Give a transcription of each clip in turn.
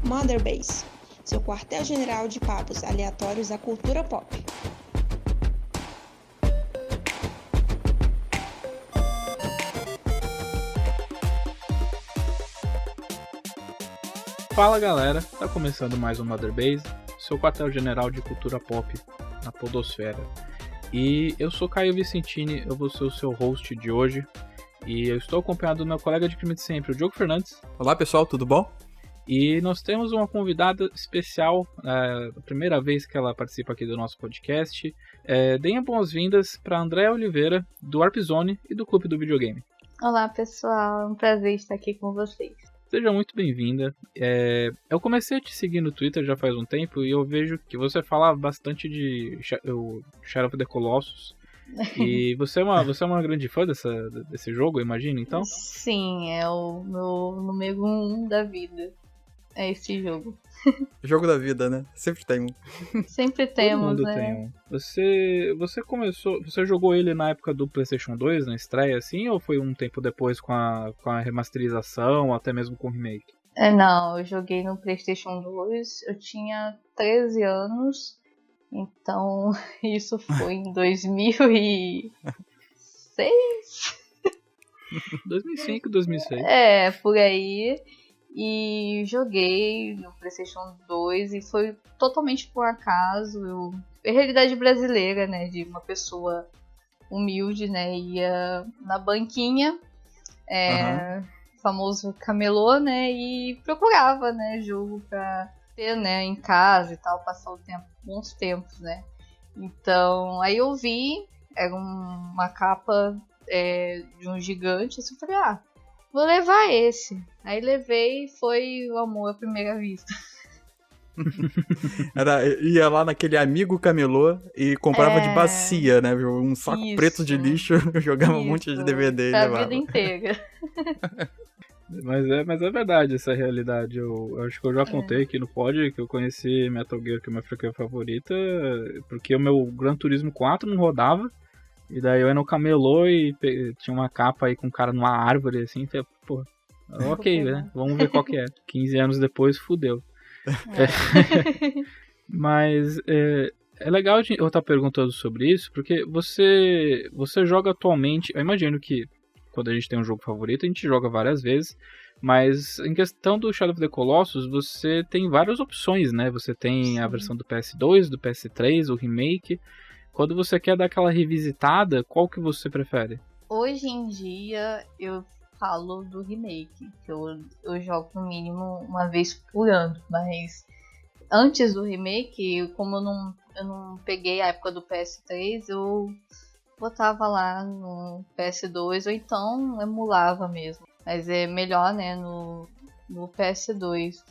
Mother Base, seu quartel-general de papos aleatórios da cultura pop. Fala galera, tá começando mais um Mother Base, seu quartel-general de cultura pop na podosfera. E eu sou Caio Vicentini, eu vou ser o seu host de hoje. E eu estou acompanhado do meu colega de crime de sempre, o Diogo Fernandes. Olá pessoal, tudo bom? E nós temos uma convidada especial, a primeira vez que ela participa aqui do nosso podcast. Deem boas-vindas para Andréa Oliveira, do Warp Zone e do Clube do Videogame. Olá pessoal, é um prazer estar aqui com vocês. Seja muito bem-vinda. Eu comecei a te seguir no Twitter já faz um tempo e eu vejo que você fala bastante de Shadow of the Colossus. E você é uma grande fã desse jogo, imagina, então? Sim, é o meu número 1 da vida. É esse jogo. Jogo da vida, né? Sempre tem um. Sempre temos, Todo mundo né? tem um. Você jogou ele na época do PlayStation 2, na estreia, assim, ou foi um tempo depois com a remasterização, ou até mesmo com o remake? Não, eu joguei no PlayStation 2, eu tinha 13 anos, então isso foi em 2006? 2005, 2006. Por aí. E joguei no PlayStation 2 e foi totalmente por acaso. É realidade brasileira, né? De uma pessoa humilde, né? Ia na banquinha, famoso camelô, né? E procurava, né? Jogo pra ter, né? Em casa e tal, passar o tempo, bons tempos, né? Então, aí eu vi, era uma capa de um gigante, assim, eu falei, vou levar esse. Aí levei e foi o amor à primeira vista. Ia lá naquele amigo camelô e comprava de bacia, né? Um saco preto de lixo, jogava um monte de DVD e levava. A vida inteira. Mas é verdade essa realidade. Eu acho que eu já contei aqui no pod que eu conheci Metal Gear, que é a minha franquia favorita, porque o meu Gran Turismo 4 não rodava. E daí eu ia no camelô e tinha uma capa aí com um cara numa árvore, assim, falei, pô, ok, né? Vamos ver qual que é. 15 anos depois, fudeu. Mas é legal eu estar perguntando sobre isso, porque você joga atualmente, eu imagino que quando a gente tem um jogo favorito, a gente joga várias vezes, mas em questão do Shadow of the Colossus, você tem várias opções, né? Você tem a versão do PS2, do PS3, o remake. Quando você quer dar aquela revisitada, qual que você prefere? Hoje em dia eu falo do remake, que eu jogo no mínimo uma vez por ano, mas antes do remake, como eu não peguei a época do PS3, eu botava lá no PS2 ou então emulava mesmo, mas é melhor, né, no PS2.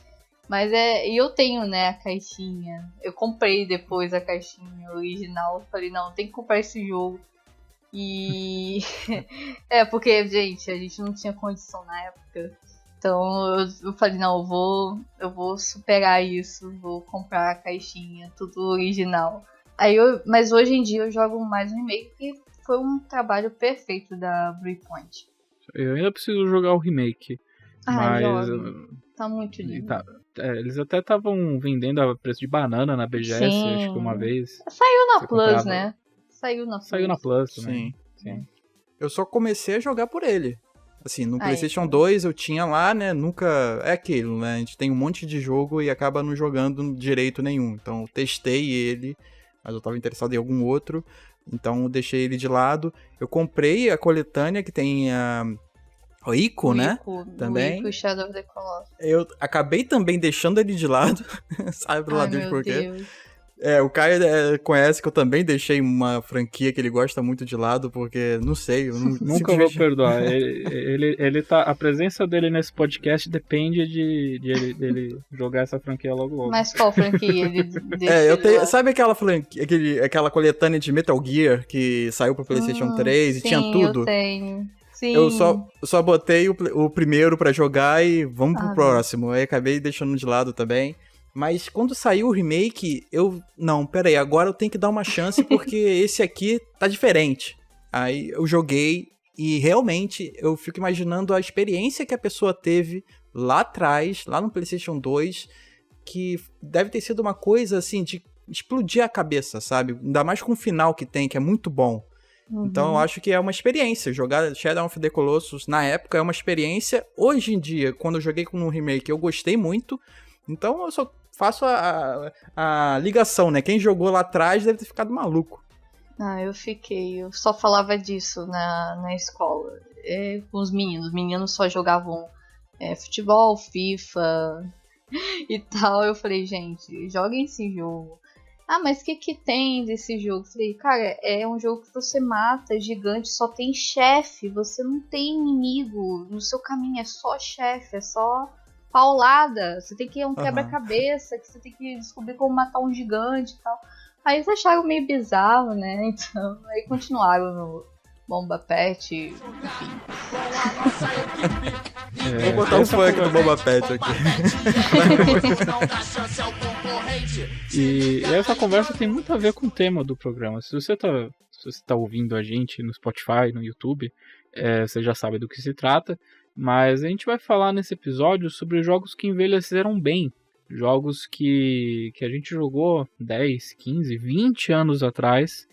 Mas e eu tenho, né, a caixinha. Eu comprei depois a caixinha original. Falei, não, tem que comprar esse jogo. E porque, gente, a gente não tinha condição na época. Então eu falei, não, eu vou superar isso. Vou comprar a caixinha, tudo original. Mas hoje em dia eu jogo mais um remake, que foi um trabalho perfeito da Breakpoint. Eu ainda preciso jogar o remake. Mas joga. Tá muito lindo. Eles até estavam vendendo a preço de banana na BGS, acho que uma vez. Saiu na Plus, né? Saiu na Plus também. Sim. Eu só comecei a jogar por ele. Assim, no PlayStation 2 eu tinha lá, né? Nunca... É aquilo, né? A gente tem um monte de jogo e acaba não jogando direito nenhum. Então eu testei ele, mas eu tava interessado em algum outro. Então eu deixei ele de lado. Eu comprei a coletânea que tem o Ico, né? Também. O Ico Shadow of the Colossus. Eu acabei também deixando ele de lado. Sabe lá Deus por quê? O Caio conhece que eu também deixei uma franquia que ele gosta muito de lado, porque, não sei, eu nunca vou perdoar. Ele tá, a presença dele nesse podcast depende dele jogar essa franquia logo. Mas qual franquia ele deixou? Sabe aquela franquia, aquela coletânea de Metal Gear que saiu pro PlayStation 3 e tinha tudo? Eu tenho. Sim. Eu só botei o primeiro pra jogar e vamos pro próximo. Aí acabei deixando de lado também. Mas quando saiu o remake, não, peraí, agora eu tenho que dar uma chance porque esse aqui tá diferente. Aí eu joguei e realmente eu fico imaginando a experiência que a pessoa teve lá atrás, lá no PlayStation 2, que deve ter sido uma coisa, assim, de explodir a cabeça, sabe? Ainda mais com o final que tem, que é muito bom. Então eu acho que é uma experiência. Jogar Shadow of the Colossus na época é uma experiência. Hoje em dia, quando eu joguei com um remake, eu gostei muito. Então eu só faço a ligação, né? Quem jogou lá atrás deve ter ficado maluco. Eu só falava disso na escola. Com os meninos só jogavam futebol, FIFA e tal. Eu falei, gente, joguem esse jogo. Mas o que tem desse jogo? Eu falei, cara, é um jogo que você mata gigante, só tem chefe, você não tem inimigo no seu caminho, é só chefe, é só paulada. Você tem que ir um quebra-cabeça, que você tem que descobrir como matar um gigante e tal. Aí eles acharam meio bizarro, né? Então, aí continuaram no Bomba Pet, enfim. Vou botar um funk do Bomba Pet aqui. E essa conversa tem muito a ver com o tema do programa. Se você tá ouvindo a gente no Spotify, no YouTube, você já sabe do que se trata. Mas a gente vai falar nesse episódio sobre jogos que envelheceram bem. Jogos que a gente jogou 10, 15, 20 anos atrás.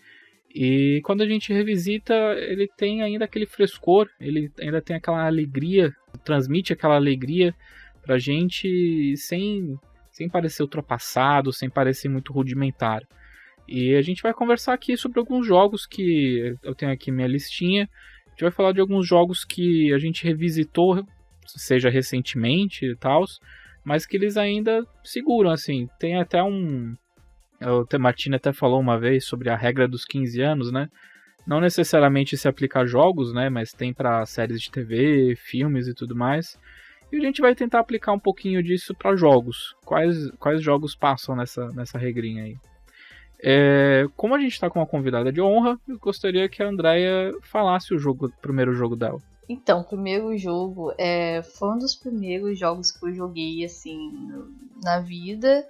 E quando a gente revisita, ele tem ainda aquele frescor, ele ainda tem aquela alegria, transmite aquela alegria pra gente sem parecer ultrapassado, sem parecer muito rudimentar. E a gente vai conversar aqui sobre alguns jogos que eu tenho aqui minha listinha. A gente vai falar de alguns jogos que a gente revisitou, seja recentemente e tal, mas que eles ainda seguram, assim. Tem até o Martini até falou uma vez sobre a regra dos 15 anos, né? Não necessariamente se aplica a jogos, né? Mas tem para séries de TV, filmes e tudo mais. E a gente vai tentar aplicar um pouquinho disso para jogos. Quais jogos passam nessa regrinha aí? Como a gente está com uma convidada de honra, eu gostaria que a Andrea falasse o primeiro jogo dela. Então, o primeiro jogo foi um dos primeiros jogos que eu joguei assim na vida.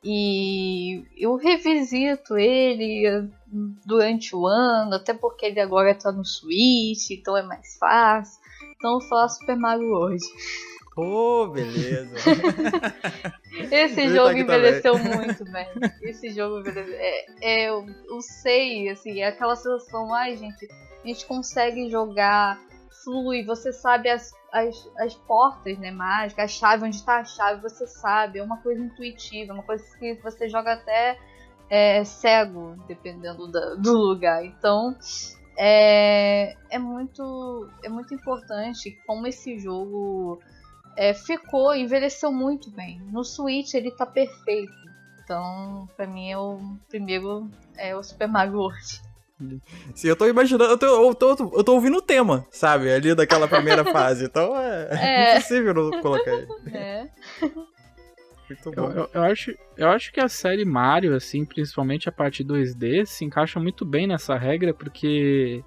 E eu revisito ele durante o ano, até porque ele agora tá no Switch, então é mais fácil. Então eu vou falar Super Mario World. Beleza. Esse jogo envelheceu muito bem. Esse jogo envelheceu. Eu sei, assim, é aquela sensação, gente, a gente consegue jogar, flui, você sabe as portas, né, mágicas, a chave, onde está a chave, você sabe, é uma coisa intuitiva, uma coisa que você joga até cego, dependendo do lugar. Então, é muito importante como esse jogo envelheceu muito bem. No Switch ele tá perfeito. Então, pra mim, o primeiro é o Super Mario World. Sim, eu tô imaginando, eu tô ouvindo o tema, sabe, ali daquela primeira fase, então é impossível não colocar ele. Muito bom. Eu acho que a série Mario, assim, principalmente a parte 2D, se encaixa muito bem nessa regra, porque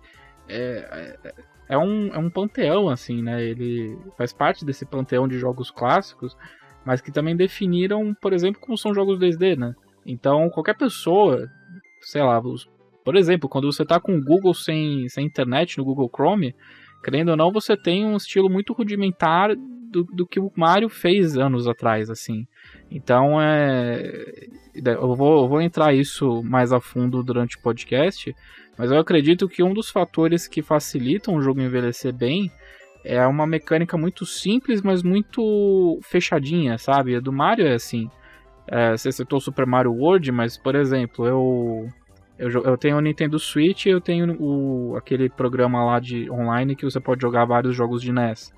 é um panteão, assim, né, ele faz parte desse panteão de jogos clássicos, mas que também definiram, por exemplo, como são jogos 2D, né, então qualquer pessoa, sei lá, por exemplo, quando você está com o Google sem internet, no Google Chrome, querendo ou não, você tem um estilo muito rudimentar do que o Mario fez anos atrás, assim. Então, eu vou entrar isso mais a fundo durante o podcast, mas eu acredito que um dos fatores que facilitam o jogo envelhecer bem é uma mecânica muito simples, mas muito fechadinha, sabe? A do Mario é assim. Você citou o Super Mario World, mas, por exemplo, eu tenho o Nintendo Switch e eu tenho aquele programa lá de online que você pode jogar vários jogos de NES.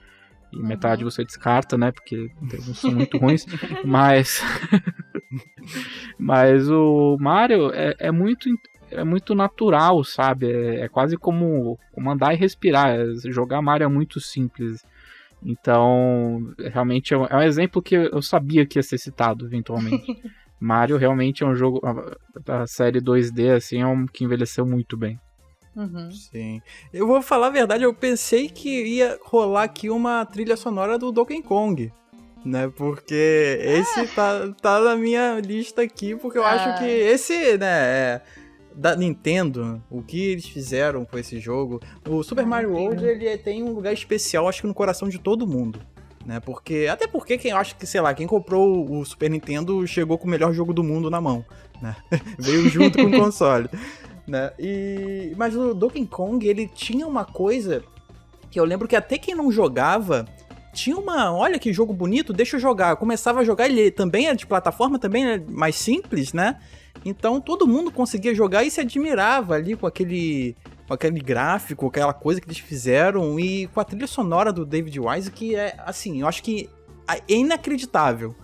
E metade você descarta, né? Porque não são muito ruins. Mas o Mario é muito natural, sabe? É quase como andar e respirar. Jogar Mario é muito simples. Então, realmente é um exemplo que eu sabia que ia ser citado eventualmente. Mario realmente é um jogo, a série 2D, assim, que envelheceu muito bem. Sim. Eu vou falar a verdade, eu pensei que ia rolar aqui uma trilha sonora do Donkey Kong, né, porque esse tá na minha lista aqui, porque eu acho que esse, né, da Nintendo, o que eles fizeram com esse jogo, o Super Mario World, ele tem um lugar especial, acho que no coração de todo mundo. né? Até porque quem acha que, sei lá, quem comprou o Super Nintendo chegou com o melhor jogo do mundo na mão, né? Veio junto com o console, né? Mas o Donkey Kong, ele tinha uma coisa que eu lembro que até quem não jogava tinha olha que jogo bonito, deixa eu jogar. Eu começava a jogar, ele também era de plataforma, também era mais simples, né? Então todo mundo conseguia jogar e se admirava ali com aquele gráfico, aquela coisa que eles fizeram, e com a trilha sonora do David Wise, que é, assim, eu acho que é inacreditável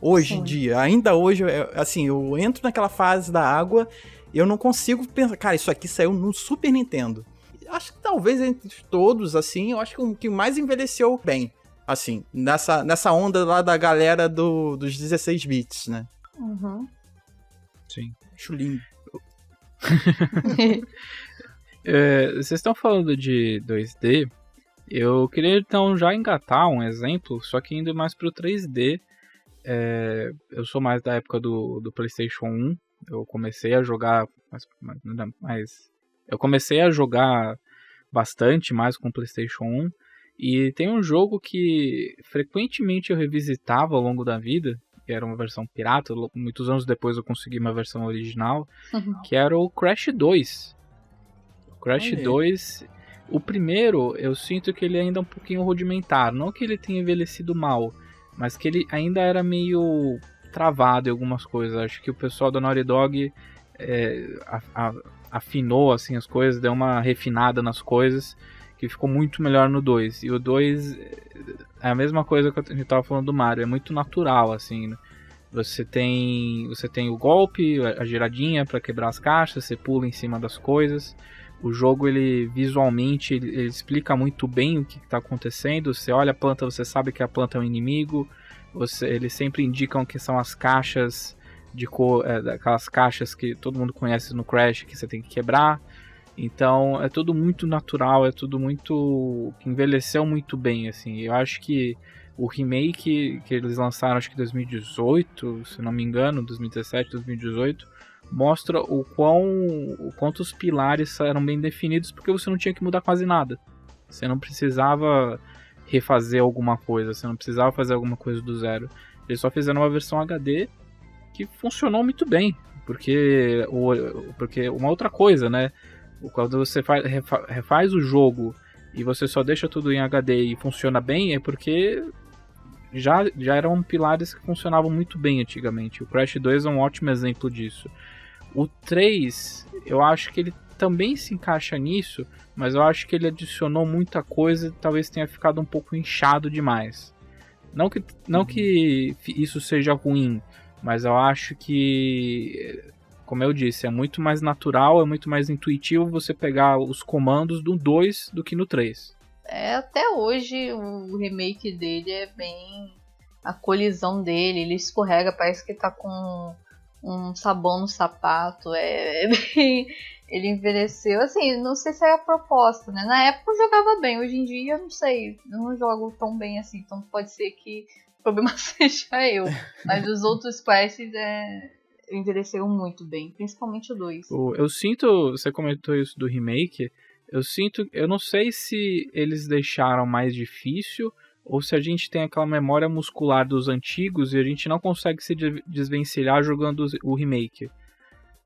hoje em dia. Ainda hoje, assim, eu entro naquela fase da água e eu não consigo pensar, cara, isso aqui saiu no Super Nintendo. Acho que talvez entre todos, assim, eu acho que o que mais envelheceu bem, assim, nessa onda lá da galera dos 16 bits, né? Uhum. Sim. Acho lindo. Vocês estão falando de 2D, eu queria então já engatar um exemplo, só que indo mais pro 3D. Eu sou mais da época do PlayStation 1, eu comecei a jogar, eu comecei a jogar bastante mais com o PlayStation 1, e tem um jogo que frequentemente eu revisitava ao longo da vida, que era uma versão pirata, muitos anos depois eu consegui uma versão original, que era o Crash 2. Crash 2, o primeiro, eu sinto que ele ainda é um pouquinho rudimentar. Não que ele tenha envelhecido mal, mas que ele ainda era meio travado em algumas coisas. Acho que o pessoal da Naughty Dog afinou assim, as coisas, deu uma refinada nas coisas, que ficou muito melhor no 2. E o 2 é a mesma coisa que a gente estava falando do Mario, é muito natural, assim, né? Você tem o golpe, a giradinha para quebrar as caixas, você pula em cima das coisas. O jogo, ele visualmente, ele explica muito bem o que está acontecendo. Você olha a planta, você sabe que a planta é um inimigo. Eles sempre indicam que são as caixas de cor, aquelas caixas que todo mundo conhece no Crash, que você tem que quebrar. Então, é tudo muito natural, é tudo muito... que envelheceu muito bem, assim. Eu acho que o remake que eles lançaram, acho que em 2018, se não me engano, 2017, 2018... mostra o quanto os pilares eram bem definidos, porque você não tinha que mudar quase nada. Você não precisava refazer alguma coisa, você não precisava fazer alguma coisa do zero. Eles só fizeram uma versão HD que funcionou muito bem, porque uma outra coisa, né? Quando você refaz o jogo e você só deixa tudo em HD e funciona bem, é porque já eram pilares que funcionavam muito bem antigamente. O Crash 2 é um ótimo exemplo disso. O 3, eu acho que ele também se encaixa nisso, mas eu acho que ele adicionou muita coisa e talvez tenha ficado um pouco inchado demais. Não que isso seja ruim, mas eu acho que, como eu disse, é muito mais natural, é muito mais intuitivo você pegar os comandos do 2 do que no 3. Até hoje o remake dele é bem... a colisão dele, ele escorrega, parece que tá com um sabão no sapato, bem... ele envelheceu, assim, não sei se é a proposta, né? Na época eu jogava bem, hoje em dia eu não sei, eu não jogo tão bem assim, então pode ser que o problema seja eu, mas os outros Crashes envelheceram muito bem, principalmente o 2. Eu sinto, você comentou isso do remake, eu não sei se eles deixaram mais difícil ou se a gente tem aquela memória muscular dos antigos e a gente não consegue se desvencilhar jogando o remake.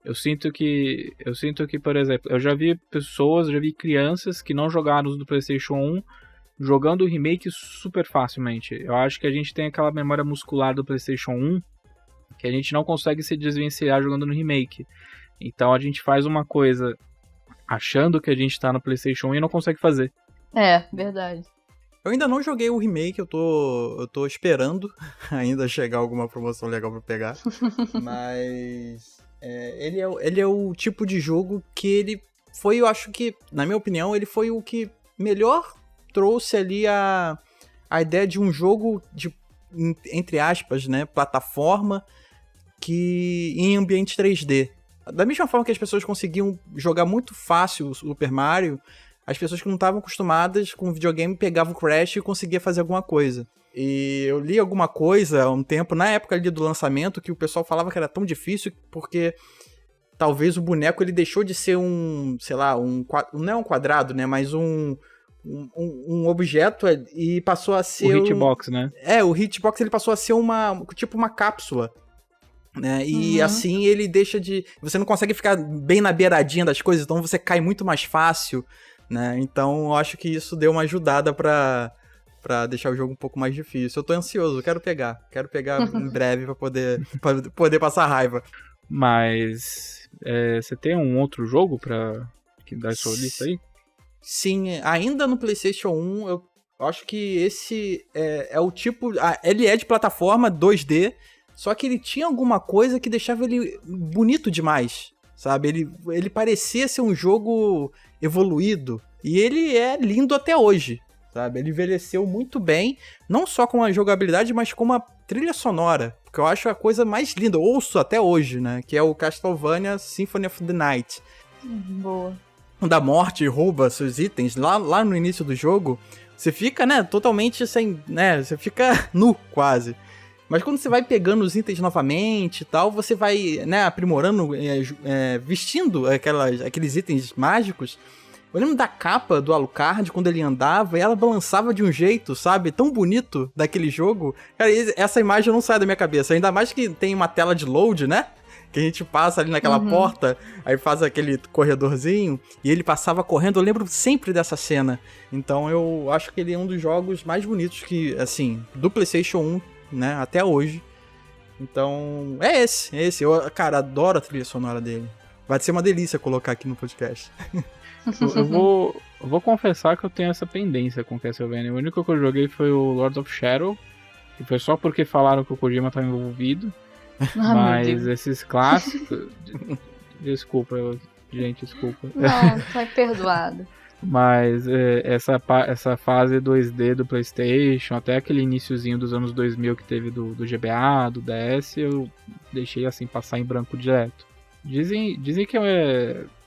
Eu sinto que, por exemplo, eu já vi crianças que não jogaram os do PlayStation 1 jogando o remake super facilmente. Eu acho que a gente tem aquela memória muscular do PlayStation 1 que a gente não consegue se desvencilhar jogando no remake. Então a gente faz uma coisa achando que a gente tá no PlayStation 1 e não consegue fazer. Verdade. Eu ainda não joguei o remake, eu tô esperando ainda chegar alguma promoção legal pra pegar. Mas ele é o tipo de jogo que ele foi, eu acho que, na minha opinião, ele foi o que melhor trouxe ali a ideia de um jogo de, entre aspas, né, plataforma que em ambiente 3D. Da mesma forma que as pessoas conseguiam jogar muito fácil o Super Mario, as pessoas que não estavam acostumadas com videogame pegavam o Crash e conseguiam fazer alguma coisa. E eu li alguma coisa há um tempo, na época ali do lançamento, que o pessoal falava que era tão difícil porque talvez o boneco ele deixou de ser um, sei lá, não é um quadrado, né, mas um um objeto e passou a ser... O hitbox, né? O hitbox ele passou a ser tipo uma cápsula. Né? E assim ele deixa de... Você não consegue ficar bem na beiradinha das coisas, então você cai muito mais fácil, né? Então eu acho que isso deu uma ajudada pra deixar o jogo um pouco mais difícil. Eu tô ansioso, quero pegar em breve pra poder passar raiva. Mas você tem um outro jogo pra dar sua lista aí? Sim, ainda no PlayStation 1, eu acho que esse é o tipo... Ele é de plataforma 2D, só que ele tinha alguma coisa que deixava ele bonito demais, sabe? Ele parecia ser um jogo evoluído, e ele é lindo até hoje, sabe? Ele envelheceu muito bem, não só com a jogabilidade, mas com uma trilha sonora, que eu acho a coisa mais linda, eu ouço até hoje, né? Que é o Castlevania Symphony of the Night. Boa. Quando a morte rouba seus itens, lá no início do jogo, você fica, né, totalmente sem... né, você fica nu, quase. Mas quando você vai pegando os itens novamente e tal, você vai, né, aprimorando, vestindo aqueles itens mágicos. Eu lembro da capa do Alucard, quando ele andava, e ela balançava de um jeito, sabe? Tão bonito daquele jogo. Cara, essa imagem não sai da minha cabeça. Ainda mais que tem uma tela de load, né? Que a gente passa ali naquela porta, aí faz aquele corredorzinho, e ele passava correndo. Eu lembro sempre dessa cena. Então eu acho que ele é um dos jogos mais bonitos que, assim, do PlayStation 1, né, até hoje. Então, é esse. Eu, cara, adoro a trilha sonora dele. Vai ser uma delícia colocar aqui no podcast. Eu vou confessar que eu tenho essa pendência com Castlevania. O único que eu joguei foi o Lords of Shadow, e foi só porque falaram que o Kojima estava envolvido. Mas esses clássicos... Desculpa, gente, desculpa. Não, foi perdoado. Mas essa fase 2D do PlayStation, até aquele iniciozinho dos anos 2000 que teve do GBA, do DS, eu deixei assim passar em branco direto. Dizem que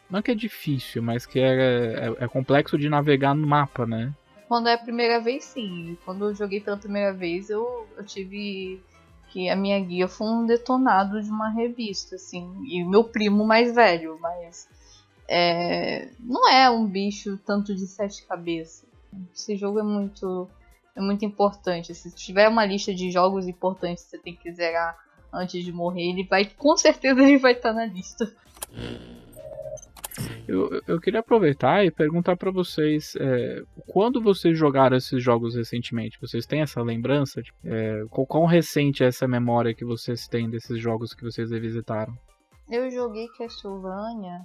não que é difícil, mas que é complexo de navegar no mapa, né? Quando é a primeira vez, sim. Quando eu joguei pela primeira vez, eu tive que a minha guia foi um detonado de uma revista, assim. E o meu primo mais velho, mas não é um bicho tanto de 7 cabeças. Esse jogo é muito importante. Se tiver uma lista de jogos importantes que você tem que zerar antes de morrer, com certeza ele vai estar na lista. Eu queria aproveitar e perguntar pra vocês, quando vocês jogaram esses jogos recentemente? Vocês têm essa lembrança? Quão recente é essa memória que vocês têm desses jogos que vocês revisitaram? Eu joguei Castlevania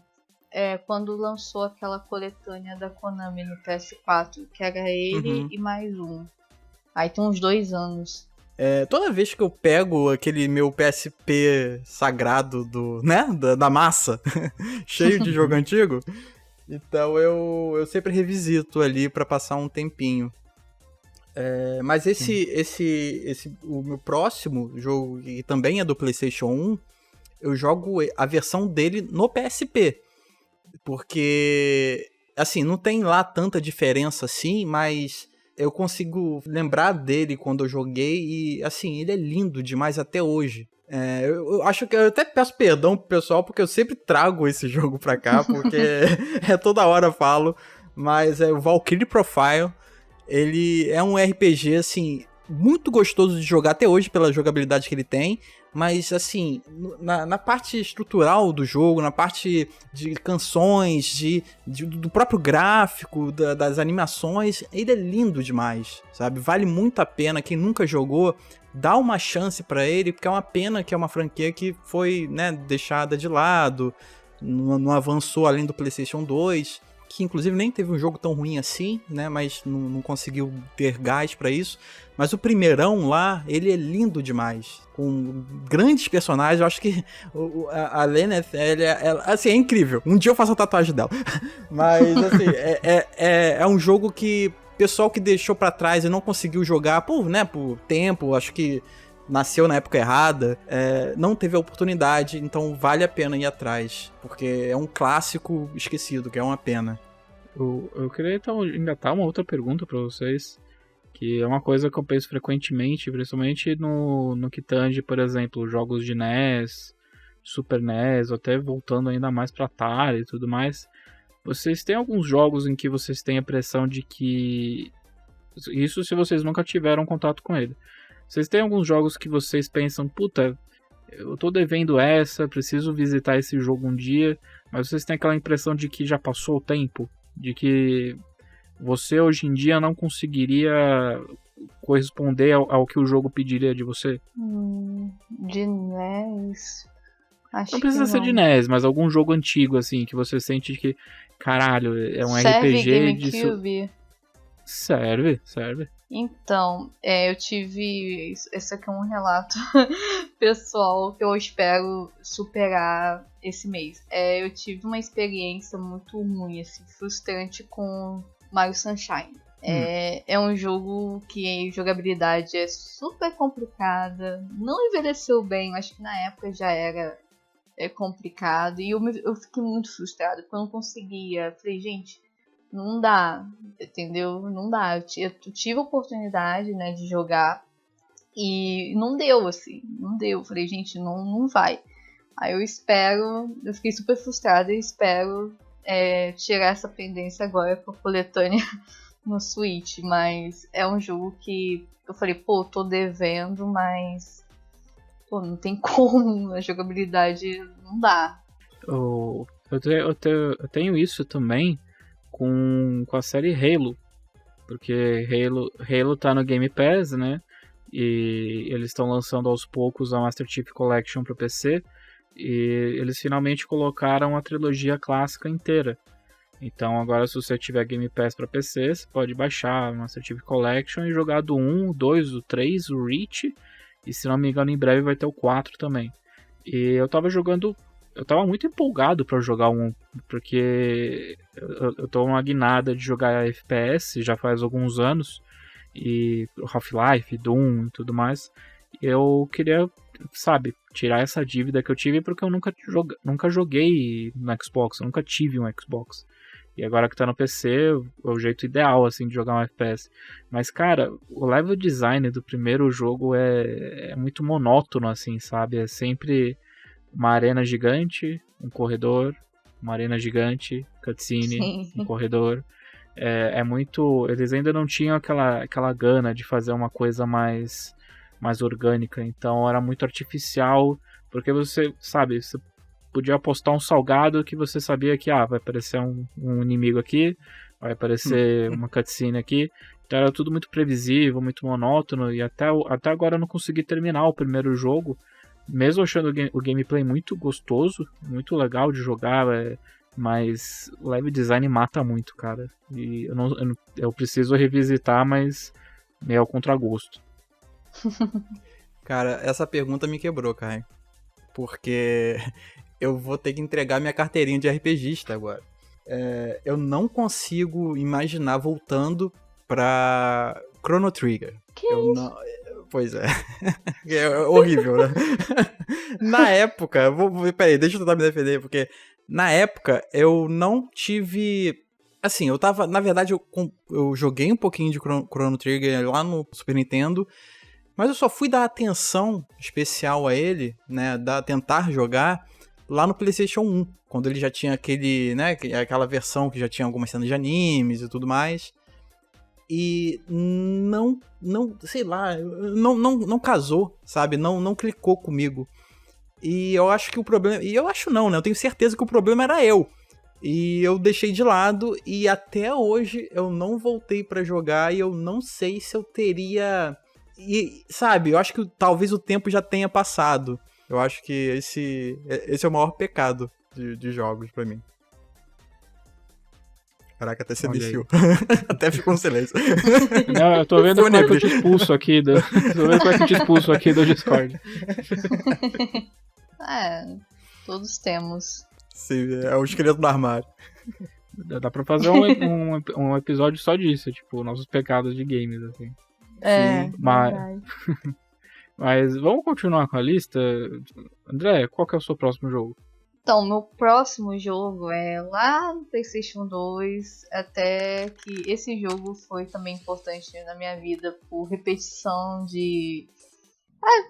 quando lançou aquela coletânea da Konami no PS4, que era ele e mais um. Aí tem uns 2 anos. Toda vez que eu pego aquele meu PSP sagrado da massa, cheio de jogo antigo, então eu sempre revisito ali pra passar um tempinho. Mas o meu próximo jogo, que também é do PlayStation 1, eu jogo a versão dele no PSP. Porque, assim, não tem lá tanta diferença assim, mas... eu consigo lembrar dele quando eu joguei e, assim, ele é lindo demais até hoje. Eu acho que eu até peço perdão pro pessoal, porque eu sempre trago esse jogo pra cá, porque toda hora eu falo, mas o Valkyrie Profile, ele é um RPG, assim, muito gostoso de jogar até hoje pela jogabilidade que ele tem, mas, assim, na parte estrutural do jogo, na parte de canções, do próprio gráfico, das animações, ele é lindo demais, sabe? Vale muito a pena. Quem nunca jogou, dá uma chance pra ele, porque é uma pena que é uma franquia que foi, né, deixada de lado, não avançou além do PlayStation 2, que inclusive nem teve um jogo tão ruim assim, né, mas não conseguiu ter gás pra isso. Mas o primeirão lá, ele é lindo demais, com grandes personagens. Eu acho que a Lenneth, ela, assim, é incrível. Um dia eu faço a tatuagem dela. Mas, assim, é um jogo que o pessoal que deixou pra trás e não conseguiu jogar por tempo, acho que nasceu na época errada, não teve a oportunidade, então vale a pena ir atrás, porque é um clássico esquecido, que é uma pena. Eu queria então engatar uma outra pergunta pra vocês, que é uma coisa que eu penso frequentemente, principalmente no que tange, por exemplo, jogos de NES, Super NES, ou até voltando ainda mais pra Atari e tudo mais. vocês têm alguns jogos em que vocês têm a impressão de que... Isso se vocês nunca tiveram contato com ele. Vocês têm alguns jogos que vocês pensam, puta, eu tô devendo essa, preciso visitar esse jogo um dia, mas vocês têm aquela impressão de que já passou o tempo, de que você hoje em dia não conseguiria corresponder ao que o jogo pediria de você? De NES... Acho Não precisa ser de NES, mas algum jogo antigo, assim, que você sente que, caralho, é um Serve RPG disso. GameCube? Serve. Então, eu tive... Esse aqui é um relato pessoal que eu espero superar esse mês. Eu tive uma experiência muito ruim, assim, frustrante com Mario Sunshine. É um jogo que a jogabilidade é super complicada, não envelheceu bem, acho que na época já era complicado, e eu fiquei muito frustrada, porque eu não conseguia. Falei, gente, não dá, entendeu? Não dá. Eu tive a oportunidade, né, de jogar, e não deu, assim, não deu. Falei, gente, não vai. Aí eu fiquei super frustrada e espero tirar essa pendência agora com a coletânea no Switch, mas é um jogo que eu falei, pô, tô devendo, mas pô, não tem como, a jogabilidade não dá. Eu tenho isso também com a série Halo, porque Halo tá no Game Pass, né, e eles estão lançando aos poucos a Master Chief Collection para PC, e eles finalmente colocaram a trilogia clássica inteira. Então agora, se você tiver Game Pass para PC, você pode baixar a Master Chief Collection e jogar do 1, o 2, o 3, o Reach, e se não me engano em breve vai ter o 4 também. E eu tava muito empolgado para jogar um, porque eu tô uma guinada de jogar FPS já faz alguns anos, e Half-Life, Doom e tudo mais. Eu queria, sabe, tirar essa dívida que eu tive, porque eu nunca joguei no Xbox, eu nunca tive um Xbox. E agora que tá no PC, é o jeito ideal, assim, de jogar um FPS. Mas, cara, o level design do primeiro jogo é muito monótono, assim, sabe? É sempre uma arena gigante, um corredor, uma arena gigante, cutscene, Sim. um corredor. É muito... Eles ainda não tinham aquela gana de fazer uma coisa mais orgânica, então era muito artificial, porque você, sabe, você podia apostar um salgado que você sabia que vai aparecer um inimigo aqui, vai aparecer uma cutscene aqui, então era tudo muito previsível, muito monótono, e até agora eu não consegui terminar o primeiro jogo, mesmo achando o gameplay muito gostoso, muito legal de jogar, mas o level design mata muito, cara, e eu preciso revisitar, mas meio ao contragosto. Cara, essa pergunta me quebrou, Caio. Porque eu vou ter que entregar minha carteirinha de RPGista agora. Eu não consigo imaginar voltando pra Chrono Trigger. Que isso? Não... Pois é. É horrível, né? Na época, peraí, deixa eu tentar me defender, porque na época eu não tive... Assim, eu tava... Na verdade, eu joguei um pouquinho de Chrono Trigger lá no Super Nintendo, mas eu só fui dar atenção especial a ele, né, tentar jogar lá no PlayStation 1, quando ele já tinha aquela versão que já tinha algumas cenas de animes e tudo mais. E não sei lá, não casou, sabe? Não clicou comigo. E eu acho que o problema... E eu acho não, né? Eu tenho certeza que o problema era eu. E eu deixei de lado e até hoje eu não voltei pra jogar e eu não sei se eu teria... E, sabe, eu acho que talvez o tempo já tenha passado. Eu acho que esse é o maior pecado de jogos pra mim. Caraca, até silenciou. Até ficou um silêncio. Não, eu tô vendo como é que eu te expulso aqui do Discord. Todos temos. Sim, é o esqueleto do armário. Dá pra fazer um episódio só disso, tipo, nossos pecados de games, assim. Mas vamos continuar com a lista. André, qual que é o seu próximo jogo? Então, meu próximo jogo é lá no PlayStation 2, até que esse jogo foi também importante na minha vida por repetição de...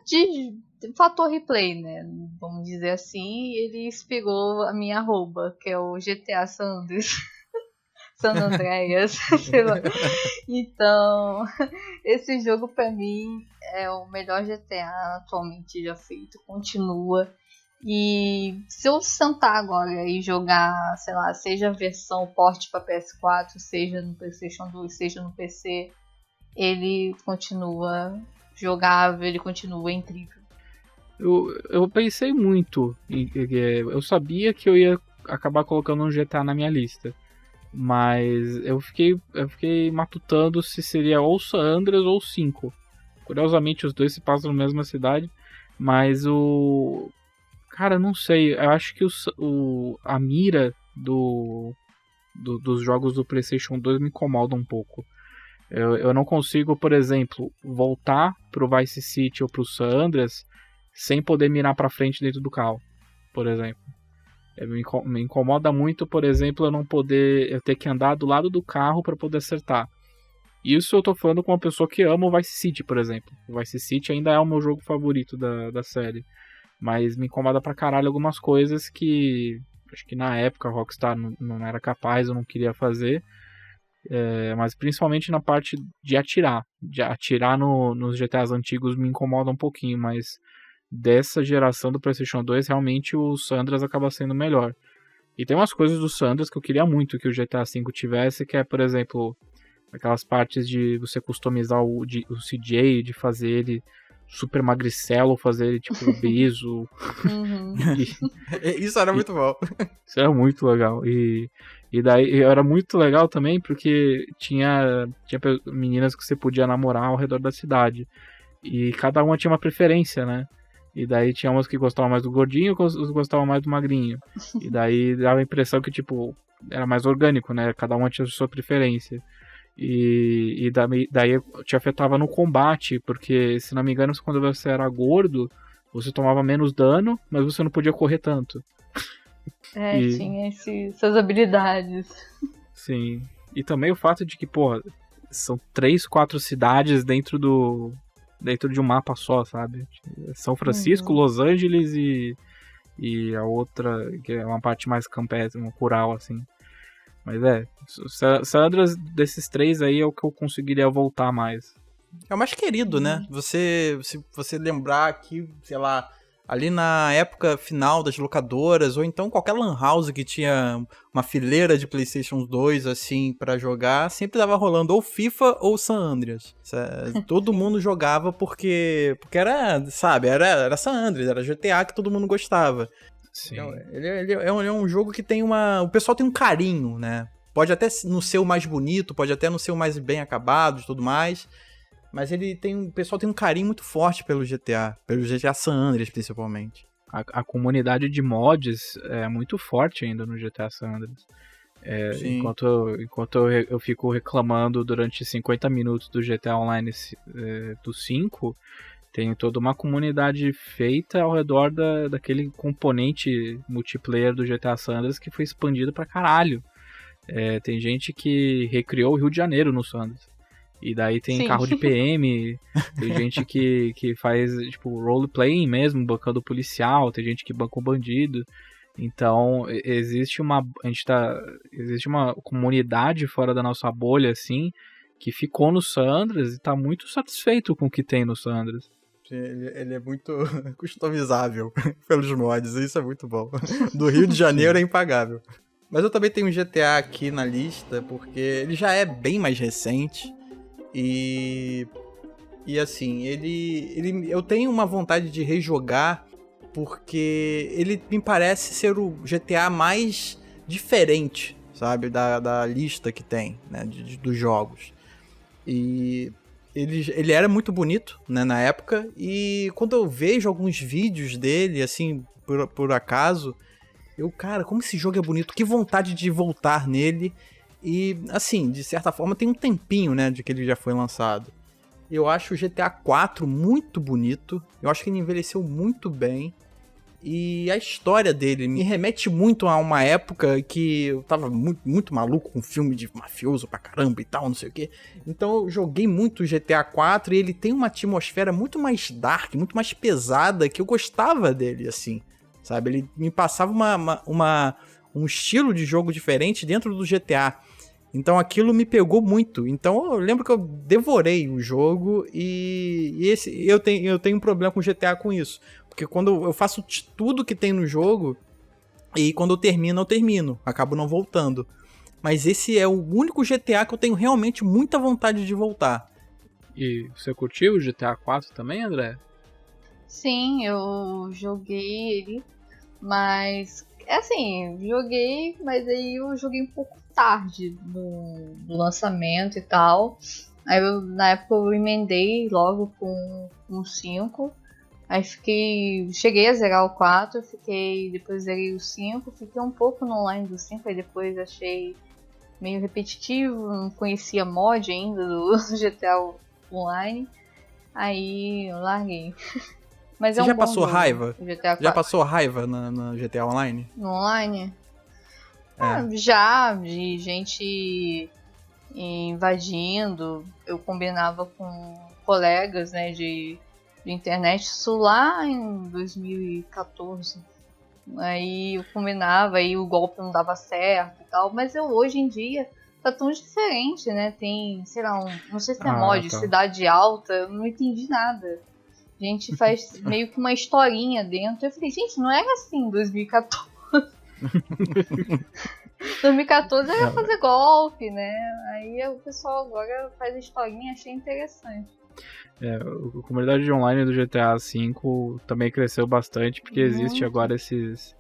De fator replay, né? Vamos dizer assim, ele inspirou a minha arroba, que é o GTA San Andreas. San Andreas, sei lá. Então, esse jogo pra mim é o melhor GTA atualmente já feito, continua. E se eu sentar agora e jogar, sei lá, seja a versão porte para PS4, seja no PlayStation 2, seja no PC, ele continua jogável, ele continua incrível. Eu pensei muito, eu sabia que eu ia acabar colocando um GTA na minha lista. Mas eu fiquei matutando se seria ou San Andreas ou 5. Curiosamente, os dois se passam na mesma cidade. Mas cara, não sei. Eu acho que a mira dos jogos do PlayStation 2 me incomoda um pouco. Eu não consigo, por exemplo, voltar pro Vice City ou pro San Andreas sem poder mirar pra frente dentro do carro, por exemplo. Me incomoda muito, por exemplo, eu ter que andar do lado do carro para poder acertar. Isso eu tô falando com uma pessoa que ama o Vice City, por exemplo. O Vice City ainda é o meu jogo favorito da série. Mas me incomoda pra caralho algumas coisas que acho que na época a Rockstar não era capaz, eu não queria fazer. Mas principalmente na parte de atirar. De atirar nos GTAs antigos me incomoda um pouquinho, mas dessa geração do PlayStation 2, realmente o San Andreas acaba sendo melhor. E tem umas coisas do San Andreas que eu queria muito que o GTA V tivesse, que é, por exemplo, aquelas partes de você customizar o CJ, de fazer ele super magricelo, fazer ele tipo obeso. Uhum. Isso era muito bom. Isso era muito legal. E daí era muito legal também porque tinha meninas que você podia namorar ao redor da cidade. E cada uma tinha uma preferência, né? E daí tinha umas que gostavam mais do gordinho, outros gostavam mais do magrinho. E daí dava a impressão que, tipo, era mais orgânico, né? Cada uma tinha a sua preferência. E daí te afetava no combate, porque, se não me engano, quando você era gordo, você tomava menos dano, mas você não podia correr tanto. Tinha essas habilidades. Sim. E também o fato de que, porra, são 3, 4 cidades dentro de um mapa só, sabe? São Francisco, Los Angeles e a outra, que é uma parte mais campestre, rural, assim. Mas San Andreas desses 3 aí é o que eu conseguiria voltar mais. É o mais querido, né? Se você lembrar que, sei lá, ali na época final das locadoras, ou então qualquer lan house que tinha uma fileira de PlayStation 2, assim, pra jogar, sempre tava rolando ou FIFA ou San Andreas. Todo mundo jogava porque era, sabe, era San Andreas, era GTA que todo mundo gostava. Sim. Então, ele é um jogo que tem o pessoal tem um carinho, né? Pode até não ser o mais bonito, pode até não ser o mais bem acabado e tudo mais, mas o pessoal tem um carinho muito forte pelo GTA San Andreas, principalmente. A comunidade de mods é muito forte ainda no GTA San Andreas. Enquanto eu fico reclamando durante 50 minutos do GTA Online do 5, tem toda uma comunidade feita ao redor daquele componente multiplayer do GTA San Andreas que foi expandido pra caralho. Tem gente que recriou o Rio de Janeiro no San Andreas. E daí tem Sim. carro de PM, tem gente que faz, tipo, roleplaying mesmo, bancando policial, tem gente que banca o bandido. Então, existe uma comunidade fora da nossa bolha, assim, que ficou no San Andreas e tá muito satisfeito com o que tem no San Andreas. Ele é muito customizável pelos mods, isso é muito bom. Do Rio de Janeiro é impagável. Mas eu também tenho um GTA aqui na lista, porque ele já é bem mais recente. E assim, eu tenho uma vontade de rejogar, porque ele me parece ser o GTA mais diferente, sabe, da lista que tem, né, dos jogos. E ele era muito bonito, né, na época, e quando eu vejo alguns vídeos dele, assim, por acaso, cara, como esse jogo é bonito, que vontade de voltar nele. E, assim, de certa forma, tem um tempinho, né, de que ele já foi lançado. Eu acho o GTA 4 muito bonito, eu acho que ele envelheceu muito bem. E a história dele me remete muito a uma época que eu tava muito, muito maluco com filme de mafioso pra caramba e tal, não sei o quê. Então eu joguei muito o GTA 4 e ele tem uma atmosfera muito mais dark, muito mais pesada, que eu gostava dele, assim, sabe? Ele me passava um estilo de jogo diferente dentro do GTA. Então aquilo me pegou muito. Então eu lembro que eu devorei o jogo e eu tenho um problema com o GTA com isso. Porque quando eu faço tudo que tem no jogo, e quando eu termino. Acabo não voltando. Mas esse é o único GTA que eu tenho realmente muita vontade de voltar. E você curtiu o GTA 4 também, André? Sim, eu joguei ele, mas assim, joguei, mas aí eu joguei um pouco tarde do lançamento e tal. Aí na época eu emendei logo com 5. Aí cheguei a zerar o 4, depois zerei o 5, fiquei um pouco no online do 5, aí depois achei meio repetitivo, não conhecia mod ainda do GTA Online, aí eu larguei. Mas Você é um já bom passou jogo, raiva? o GTA 4. Já passou raiva no GTA Online? No online? É. Já, de gente invadindo, eu combinava com colegas, né, de internet, isso lá em 2014. Aí eu combinava, aí o golpe não dava certo e tal, mas hoje em dia tá tão diferente, né? Tem, sei lá, não sei se é mod, tá. cidade alta, eu não entendi nada. A gente faz meio que uma historinha dentro. Eu falei, gente, não era assim em 2014. 2014 era fazer golpe, né? Aí o pessoal agora faz historinha, achei interessante. A comunidade online do GTA V também cresceu bastante, porque existe agora esses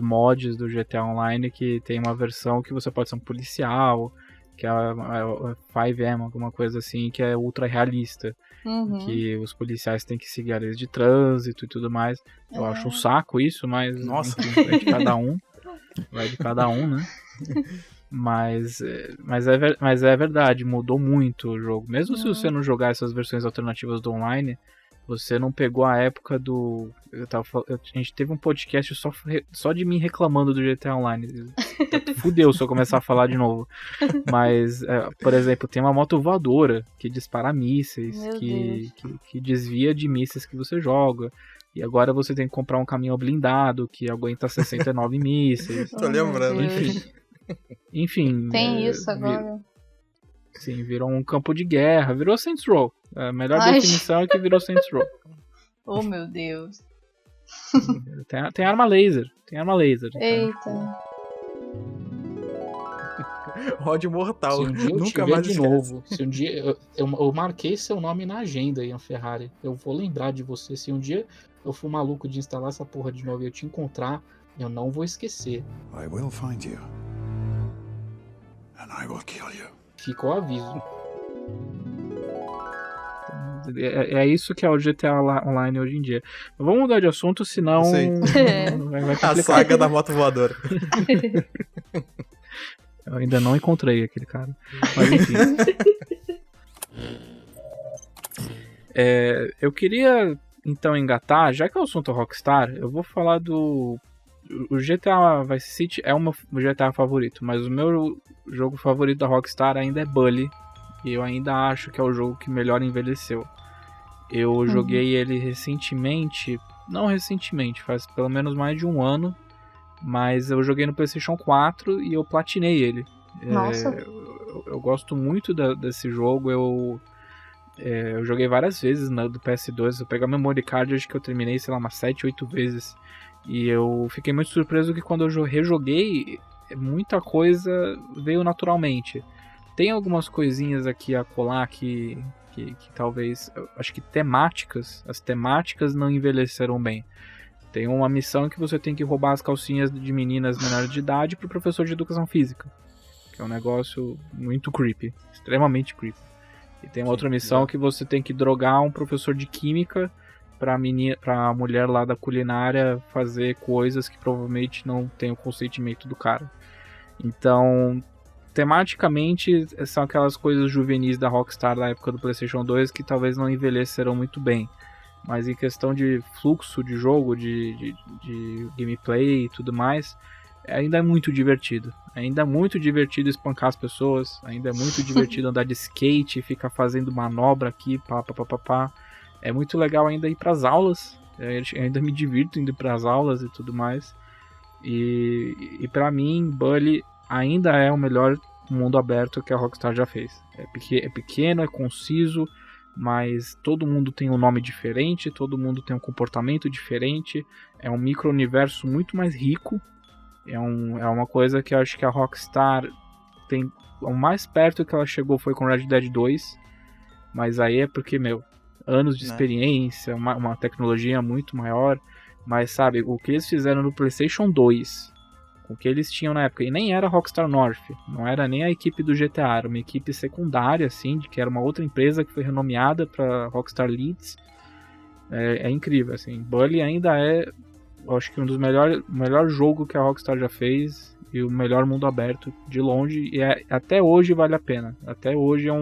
mods do GTA Online que tem uma versão que você pode ser um policial, que é a 5M, alguma coisa assim, que é ultra realista. Que os policiais têm que seguir as leis de trânsito e tudo mais. Eu acho um saco isso, mas Nossa. enfim, vai de cada um. Vai de cada um, né? Mas é verdade, mudou muito o jogo. Mesmo se você não jogar essas versões alternativas do online, você não pegou a época do... a gente teve um podcast só de mim reclamando do GTA Online. Fudeu se eu começar a falar de novo. Mas, por exemplo, tem uma moto voadora que dispara mísseis, que desvia de mísseis que você joga. E agora você tem que comprar um caminhão blindado que aguenta 69 mísseis. Tô lembrando. Enfim. Tem isso agora. Sim, virou um campo de guerra. Virou Saints Row. A melhor definição é que virou Saints Row. Oh, meu Deus. Tem arma laser. Eita. Rod mortal. Se um dia eu Nunca tiver mais de esquece. novo, se um dia eu marquei seu nome na agenda, Ian Ferrari. Eu vou lembrar de você. Se um dia eu for maluco de instalar essa porra de novo e eu te encontrar, eu não vou esquecer. I will find you. And I will kill you. Fica o aviso. É isso que é o GTA Online hoje em dia. Mas vamos mudar de assunto, senão Sim. vai A complicar. saga da moto voadora. Eu ainda não encontrei aquele cara. Mas enfim. Eu queria então engatar, já que é o assunto Rockstar, eu vou falar do... O GTA Vice City é o meu GTA favorito, mas o meu jogo favorito da Rockstar ainda é Bully. E eu ainda acho que é o jogo que melhor envelheceu. Eu joguei ele recentemente, não recentemente, faz pelo menos mais de um ano, mas eu joguei no PlayStation 4 e eu platinei ele. Nossa. Eu gosto muito desse jogo, eu joguei várias vezes do PS2, eu peguei a memory card, acho que eu terminei, sei lá, umas 7, 8 vezes. E eu fiquei muito surpreso que quando eu rejoguei, muita coisa veio naturalmente. Tem algumas coisinhas aqui a colar que talvez, acho que as temáticas não envelheceram bem. Tem uma missão que você tem que roubar as calcinhas de meninas menores de idade pro professor de educação física, que é um negócio muito creepy, extremamente creepy. E tem uma outra missão que você tem que drogar um professor de química pra mulher lá da culinária fazer coisas que provavelmente não tem o consentimento do cara. Então, tematicamente, são aquelas coisas juvenis da Rockstar da época do PlayStation 2 que talvez não envelheceram muito bem. Mas em questão de fluxo de jogo, de gameplay e tudo mais, ainda é muito divertido. Ainda é muito divertido espancar as pessoas. Ainda é muito divertido andar de skate, ficar fazendo manobra aqui, pá. É muito legal ainda ir pras aulas. Eu ainda me divirto indo pras aulas e tudo mais. E pra mim, Bully ainda é o melhor mundo aberto que a Rockstar já fez. É pequeno, é conciso, mas todo mundo tem um nome diferente, todo mundo tem um comportamento diferente, é um micro-universo muito mais rico, é uma coisa que eu acho que a Rockstar tem, o mais perto que ela chegou foi com Red Dead 2, mas aí é porque, anos de experiência, uma tecnologia muito maior, mas sabe, o que eles fizeram no PlayStation 2, o que eles tinham na época, e nem era Rockstar North, não era nem a equipe do GTA, era uma equipe secundária, assim, que era uma outra empresa que foi renomeada para Rockstar Leeds. É incrível, assim, Bully ainda é, acho que um dos melhor jogo que a Rockstar já fez, e o melhor mundo aberto de longe, e até hoje vale a pena, até hoje é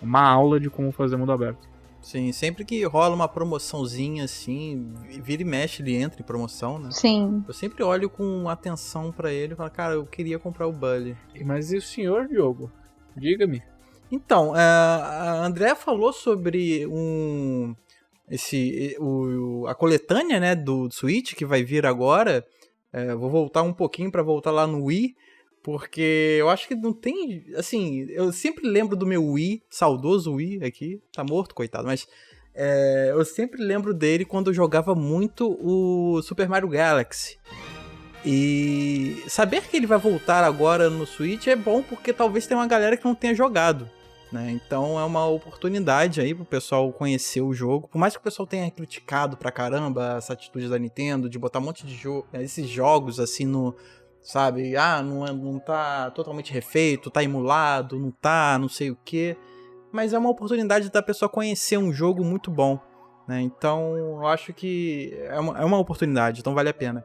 uma aula de como fazer mundo aberto. Sim, sempre que rola uma promoçãozinha assim, vira e mexe, ele entra em promoção, né? Sim. Eu sempre olho com atenção pra ele e falo, cara, eu queria comprar o Bully. Mas e o senhor, Diogo? Diga-me. Então, a Andrea falou sobre a coletânea, né, do Switch que vai vir agora. Vou voltar um pouquinho pra voltar lá no Wii, porque eu acho que não tem, assim, eu sempre lembro do meu Wii, saudoso Wii aqui, tá morto, coitado, mas eu sempre lembro dele quando eu jogava muito o Super Mario Galaxy. E saber que ele vai voltar agora no Switch é bom porque talvez tenha uma galera que não tenha jogado, né? Então é uma oportunidade aí pro pessoal conhecer o jogo. Por mais que o pessoal tenha criticado pra caramba essa atitude da Nintendo de botar um monte de esses jogos assim no... Sabe, não tá totalmente refeito, tá emulado, não sei o que. Mas é uma oportunidade da pessoa conhecer um jogo muito bom, né? Então, eu acho que é uma oportunidade, então vale a pena.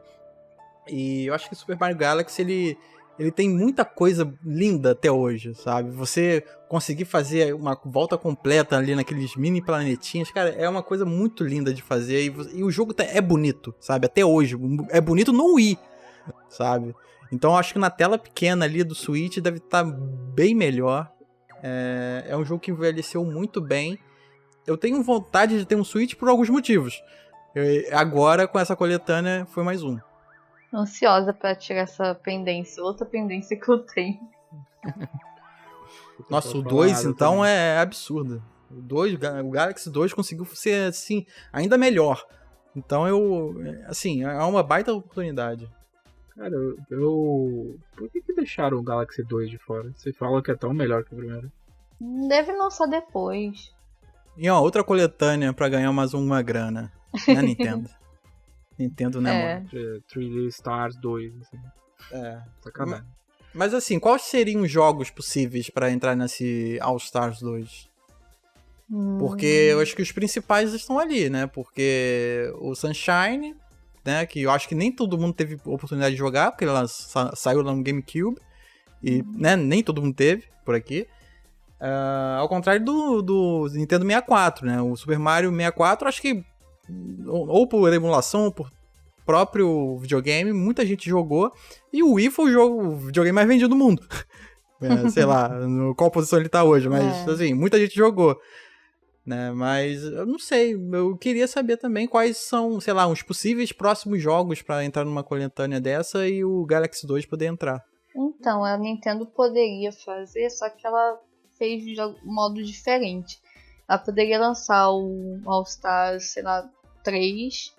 E eu acho que Super Mario Galaxy, ele tem muita coisa linda até hoje, sabe? Você conseguir fazer uma volta completa ali naqueles mini planetinhas, cara, é uma coisa muito linda de fazer. E o jogo é bonito, sabe? Até hoje. É bonito no Wii, sabe? Então eu acho que na tela pequena ali do Switch deve estar bem melhor. É um jogo que envelheceu muito bem. Eu tenho vontade de ter um Switch por alguns motivos. Agora, com essa coletânea, foi mais um. Ansiosa pra tirar essa pendência. Outra pendência que eu tenho. Nossa, o 2 então é absurdo. O Galaxy 2 conseguiu ser assim, ainda melhor. Então assim, é uma baita oportunidade. Cara, por que deixaram o Galaxy 2 de fora? Você fala que é tão melhor que o primeiro. Deve lançar depois. E outra coletânea pra ganhar mais uma grana na Nintendo. Nintendo, né, mano? 3D Stars 2, assim. Sacanagem. Mas assim, quais seriam os jogos possíveis pra entrar nesse All Stars 2? Porque eu acho que os principais estão ali, né? Porque o Sunshine... Né, que eu acho que nem todo mundo teve oportunidade de jogar, porque ela saiu lá no GameCube, e né, nem todo mundo teve por aqui. Ao contrário do Nintendo 64, né? O Super Mario 64, acho que ou por emulação, ou por próprio videogame, muita gente jogou, e o Wii foi o videogame mais vendido do mundo. Sei lá, qual posição ele tá hoje, mas assim, muita gente jogou. Né, mas eu não sei, eu queria saber também quais são, sei lá, os possíveis próximos jogos pra entrar numa coletânea dessa e o Galaxy 2 poder entrar. Então, a Nintendo poderia fazer, só que ela fez de modo diferente. Ela poderia lançar o All Stars, sei lá, 3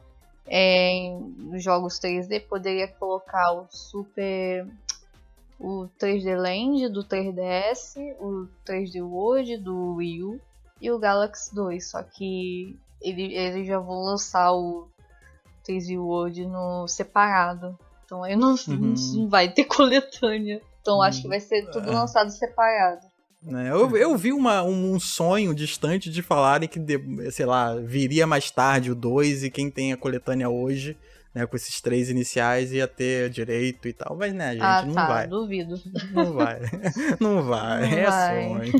nos jogos 3D, poderia colocar o 3D Land do 3DS, o 3D World do Wii U e o Galaxy 2, só que eles já vão lançar o 3D World no separado. Então aí não vai ter coletânea. Então acho que vai ser tudo lançado separado. Eu vi um sonho distante de falarem que, sei lá, viria mais tarde o 2 e quem tem a coletânea hoje, né, com esses 3 iniciais ia ter direito e tal. Mas, né, gente, não vai. Duvido. Não vai. Não vai. Sonho.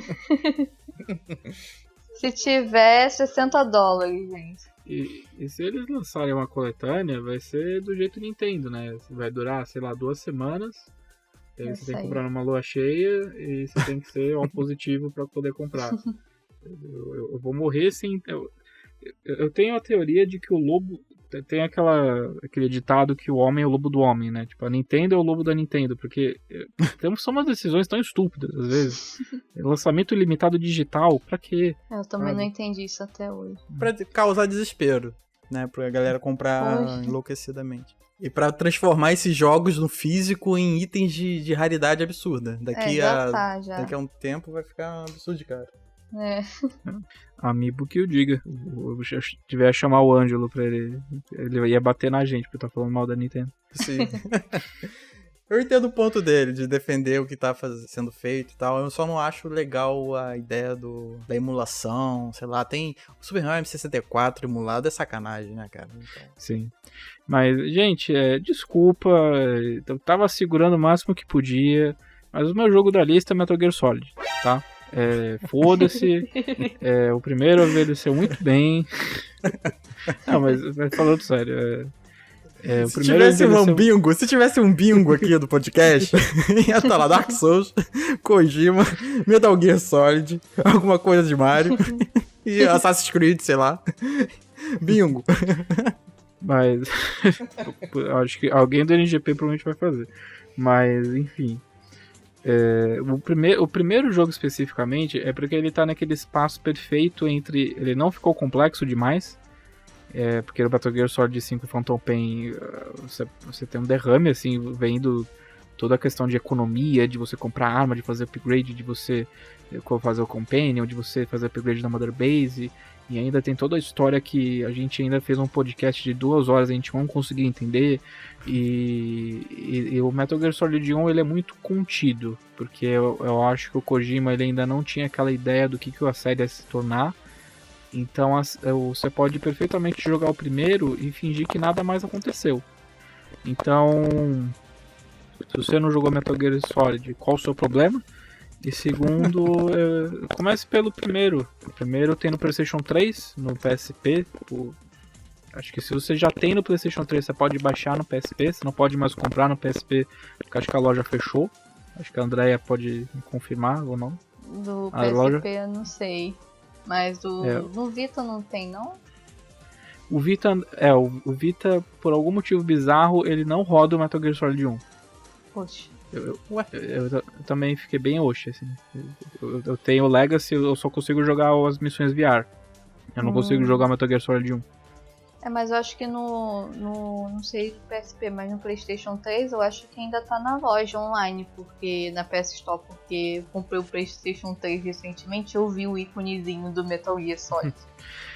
Se tiver $60, gente. E se eles lançarem uma coletânea, vai ser do jeito Nintendo, né? Vai durar, sei lá, 2 semanas. Aí você tem que comprar numa lua cheia e você tem que ser O positivo pra poder comprar. Eu vou morrer sem... Eu tenho a teoria de que o lobo... Tem aquele ditado que o homem é o lobo do homem, né? Tipo, a Nintendo é o lobo da Nintendo, porque são umas decisões tão estúpidas, às vezes. Lançamento ilimitado digital, pra quê? Eu também não entendi isso até hoje. Pra causar desespero, né? Pra galera comprar enlouquecidamente. E pra transformar esses jogos no físico em itens de raridade absurda. Daqui a um tempo vai ficar um absurdo, cara. Amiibo que o diga. Se tiver a chamar o Ângelo pra ele ia bater na gente por estar falando mal da Nintendo. Sim. Eu entendo o ponto dele, de defender o que tá sendo feito e tal. Eu só não acho legal a ideia da emulação, sei lá. Tem o Super Mario 64 emulado, é sacanagem, né, cara? Então... Sim. Mas, gente, desculpa, eu tava segurando o máximo que podia, mas o meu jogo da lista é Metal Gear Solid, tá? Foda-se, o primeiro envelheceu muito bem. Não, mas falando sério, se tivesse um bingo aqui do podcast, ia estar lá Dark Souls, Kojima, Metal Gear Solid, alguma coisa de Mario e Assassin's Creed, sei lá. Bingo. Mas acho que alguém do NGP provavelmente vai fazer. Mas, enfim. O primeiro jogo especificamente é porque ele tá naquele espaço perfeito entre... Ele não ficou complexo demais. Porque no Metal Gear Solid 5 Phantom Pain você tem um derrame, assim, vendo toda a questão de economia, de você comprar arma, de fazer upgrade, de você fazer o Companion, de você fazer upgrade na Mother Base, e ainda tem toda a história que a gente ainda fez um podcast de 2 horas, a gente não conseguiu entender, e o Metal Gear Solid 1 ele é muito contido, porque eu acho que o Kojima ele ainda não tinha aquela ideia do que a série ia se tornar. Então você pode perfeitamente jogar o primeiro e fingir que nada mais aconteceu. Então, se você não jogou Metal Gear Solid, qual o seu problema? E segundo, comece pelo primeiro. O primeiro tem no PlayStation 3, no PSP. Acho que se você já tem no PlayStation 3, você pode baixar no PSP. Você não pode mais comprar no PSP, porque acho que a loja fechou. Acho que a Andrea pode me confirmar ou não. Do PSP eu não sei. Mas no Vita não tem, não? O Vita, o Vita, por algum motivo bizarro, ele não roda o Metal Gear Solid 1. Poxa. Eu também fiquei bem oxe, assim. Eu tenho o Legacy, eu só consigo jogar as missões VR. Eu não consigo jogar Metal Gear Solid 1. Mas eu acho que não sei do PSP, mas no PlayStation 3 eu acho que ainda tá na loja online, porque na PS Store, porque eu comprei o PlayStation 3 recentemente, eu vi o íconezinho do Metal Gear Solid.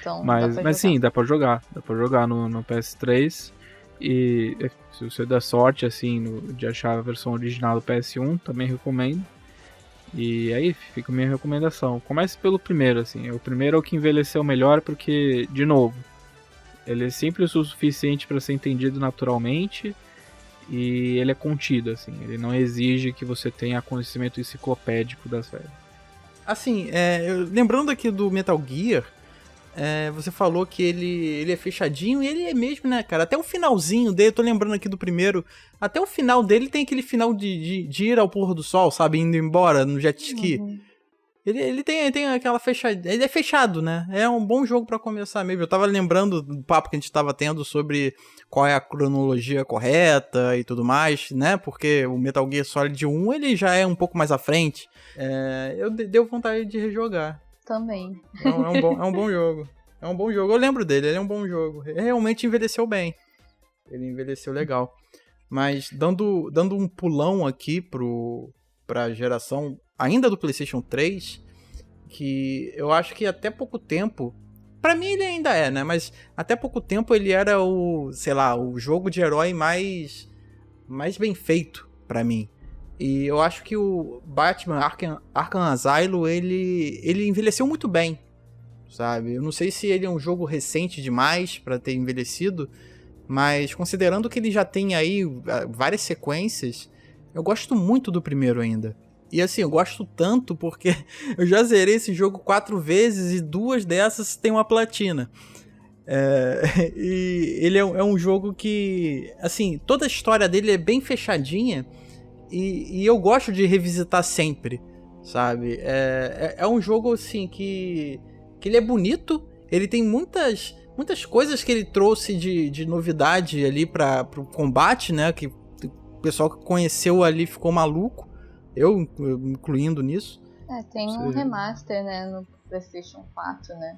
Então, mas sim, dá pra jogar no PS3, e se você der sorte assim de achar a versão original do PS1, também recomendo. E aí fica a minha recomendação. Comece pelo primeiro, assim. O primeiro é o que envelheceu melhor, porque, de novo, ele é simples o suficiente para ser entendido naturalmente e ele é contido, assim. Ele não exige que você tenha conhecimento enciclopédico da série. Assim, lembrando aqui do Metal Gear, você falou que ele é fechadinho e ele é mesmo, né, cara? Até o finalzinho dele, tô lembrando aqui do primeiro, até o final dele tem aquele final de ir ao pôr do sol, sabe? Indo embora no jet ski. Uhum. Ele tem aquela fechada. Ele é fechado, né? É um bom jogo pra começar mesmo. Eu tava lembrando do papo que a gente tava tendo sobre qual é a cronologia correta e tudo mais, né? Porque o Metal Gear Solid 1 ele já é um pouco mais à frente. Deu vontade de rejogar. Também. É um bom jogo. É um bom jogo. Eu lembro dele, ele é um bom jogo. Ele realmente envelheceu bem. Ele envelheceu legal. Mas dando um pulão aqui pra geração ainda do PlayStation 3, que eu acho que até pouco tempo, pra mim ele ainda é, né, mas até pouco tempo ele era o jogo de herói mais bem feito pra mim. E eu acho que o Batman Arkham Asylum, ele envelheceu muito bem, sabe? Eu não sei se ele é um jogo recente demais pra ter envelhecido, mas considerando que ele já tem aí várias sequências, eu gosto muito do primeiro ainda. E assim, eu gosto tanto porque eu já zerei esse jogo 4 vezes e 2 dessas tem uma platina. E ele é um jogo que, assim, toda a história dele é bem fechadinha e eu gosto de revisitar sempre, sabe? É um jogo, assim, que ele é bonito, ele tem muitas coisas que ele trouxe de novidade ali para o combate, né? Que o pessoal que conheceu ali ficou maluco, eu incluindo nisso. Tem um remaster, né, no PlayStation 4, né?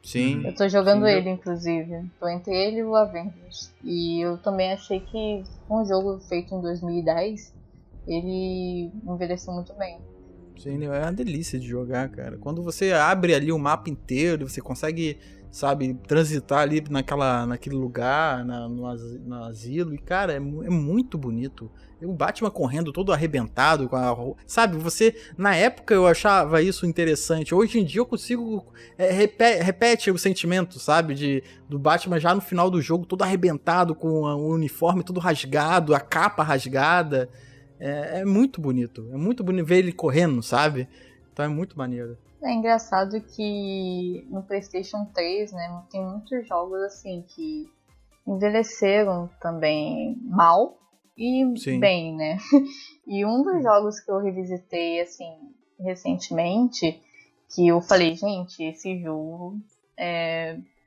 Sim. Eu tô jogando ele, inclusive. Tô entre ele e o Avengers. E eu também achei que um jogo feito em 2010, ele envelheceu muito bem. Sim, é uma delícia de jogar, cara. Quando você abre ali o mapa inteiro, você consegue, sabe, transitar ali naquele lugar, no asilo. E, cara, é muito bonito. O Batman correndo todo arrebentado, sabe, você... Na época eu achava isso interessante. Hoje em dia eu consigo... repete o sentimento, sabe, do Batman já no final do jogo, todo arrebentado, com o uniforme todo rasgado, a capa rasgada. É muito bonito. É muito bonito ver ele correndo, sabe? Então é muito maneiro. É engraçado que no PlayStation 3, né, tem muitos jogos assim que envelheceram também mal e Sim. bem, né? E um dos jogos que eu revisitei assim recentemente, que eu falei, gente, esse jogo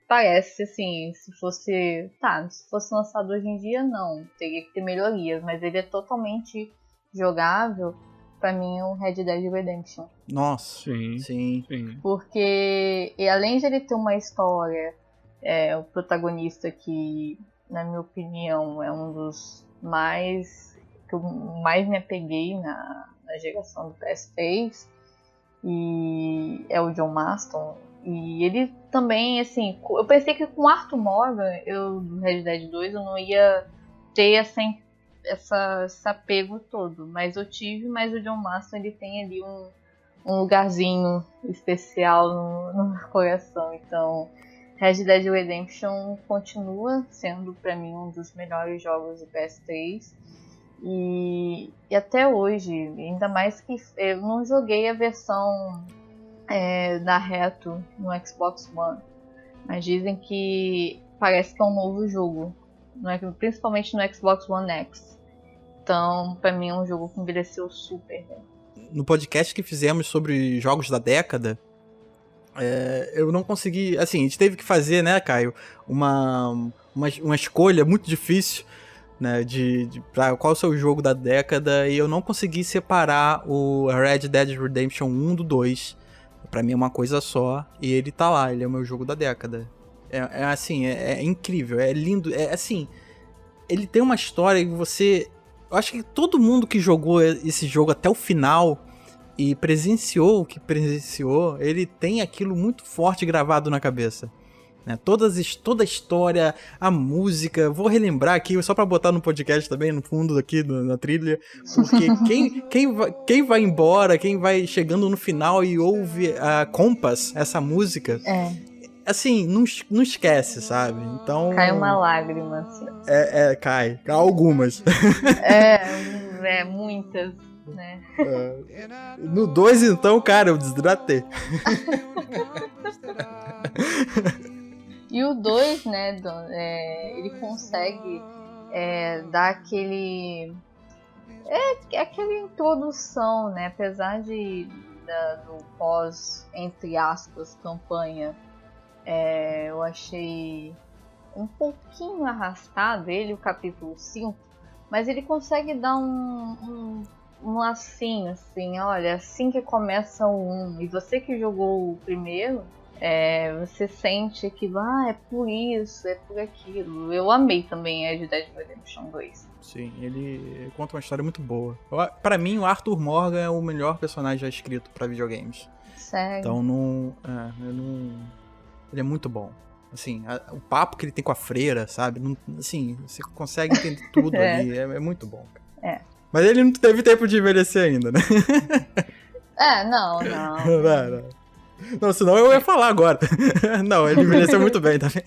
parece assim, se fosse lançado hoje em dia, não, teria que ter melhorias, mas ele é totalmente jogável. Pra mim, o Red Dead Redemption. Nossa, sim. Porque, e além de ele ter uma história, o protagonista que, na minha opinião, é um dos que eu mais me apeguei na geração do PS3, e é o John Marston. E ele também, assim, eu pensei que com Arthur Morgan, do Red Dead 2, eu não ia ter esse apego todo, mas eu tive, mas o John Marston, ele tem ali um lugarzinho especial no meu coração. Então, Red Dead Redemption continua sendo pra mim um dos melhores jogos do PS3 e até hoje, ainda mais que eu não joguei a versão da Retro no Xbox One, mas dizem que parece que é um novo jogo, principalmente no Xbox One X. Então, pra mim é um jogo que envelheceu super bem. No podcast que fizemos sobre jogos da década, eu não consegui... Assim, a gente teve que fazer, né, Caio, uma escolha muito difícil, né, pra qual é o seu jogo da década, e eu não consegui separar o Red Dead Redemption 1 do 2. Pra mim é uma coisa só, e ele tá lá, ele é o meu jogo da década. É incrível, é lindo, assim... Ele tem uma história que você... Eu acho que todo mundo que jogou esse jogo até o final e presenciou o que presenciou, ele tem aquilo muito forte gravado na cabeça, né? Toda a história, a música, vou relembrar aqui só pra botar no podcast também, no fundo aqui na trilha, porque quem vai embora, quem vai chegando no final e ouve a Compass, essa música... Assim, não esquece, sabe? Então... Cai uma lágrima, assim. Cai algumas. Muitas, né? No 2, então, cara, eu desidratei. E o 2, né, ele consegue dar aquela introdução, né? Apesar do pós, entre aspas, campanha, eu achei um pouquinho arrastado o capítulo 5, mas ele consegue dar um lacinho, assim, olha, assim que começa o 1, e você que jogou o primeiro, você sente que, é por isso, é por aquilo. Eu amei também a Red Dead Redemption 2. Sim, ele conta uma história muito boa. Pra mim, o Arthur Morgan é o melhor personagem já escrito pra videogames. Sério? Então, ele é muito bom. Assim, o papo que ele tem com a freira, sabe? Assim, você consegue entender tudo ali. É muito bom, cara. Mas ele não teve tempo de envelhecer ainda, né? Não. Não, senão eu ia falar agora. Não, ele envelheceu muito bem também.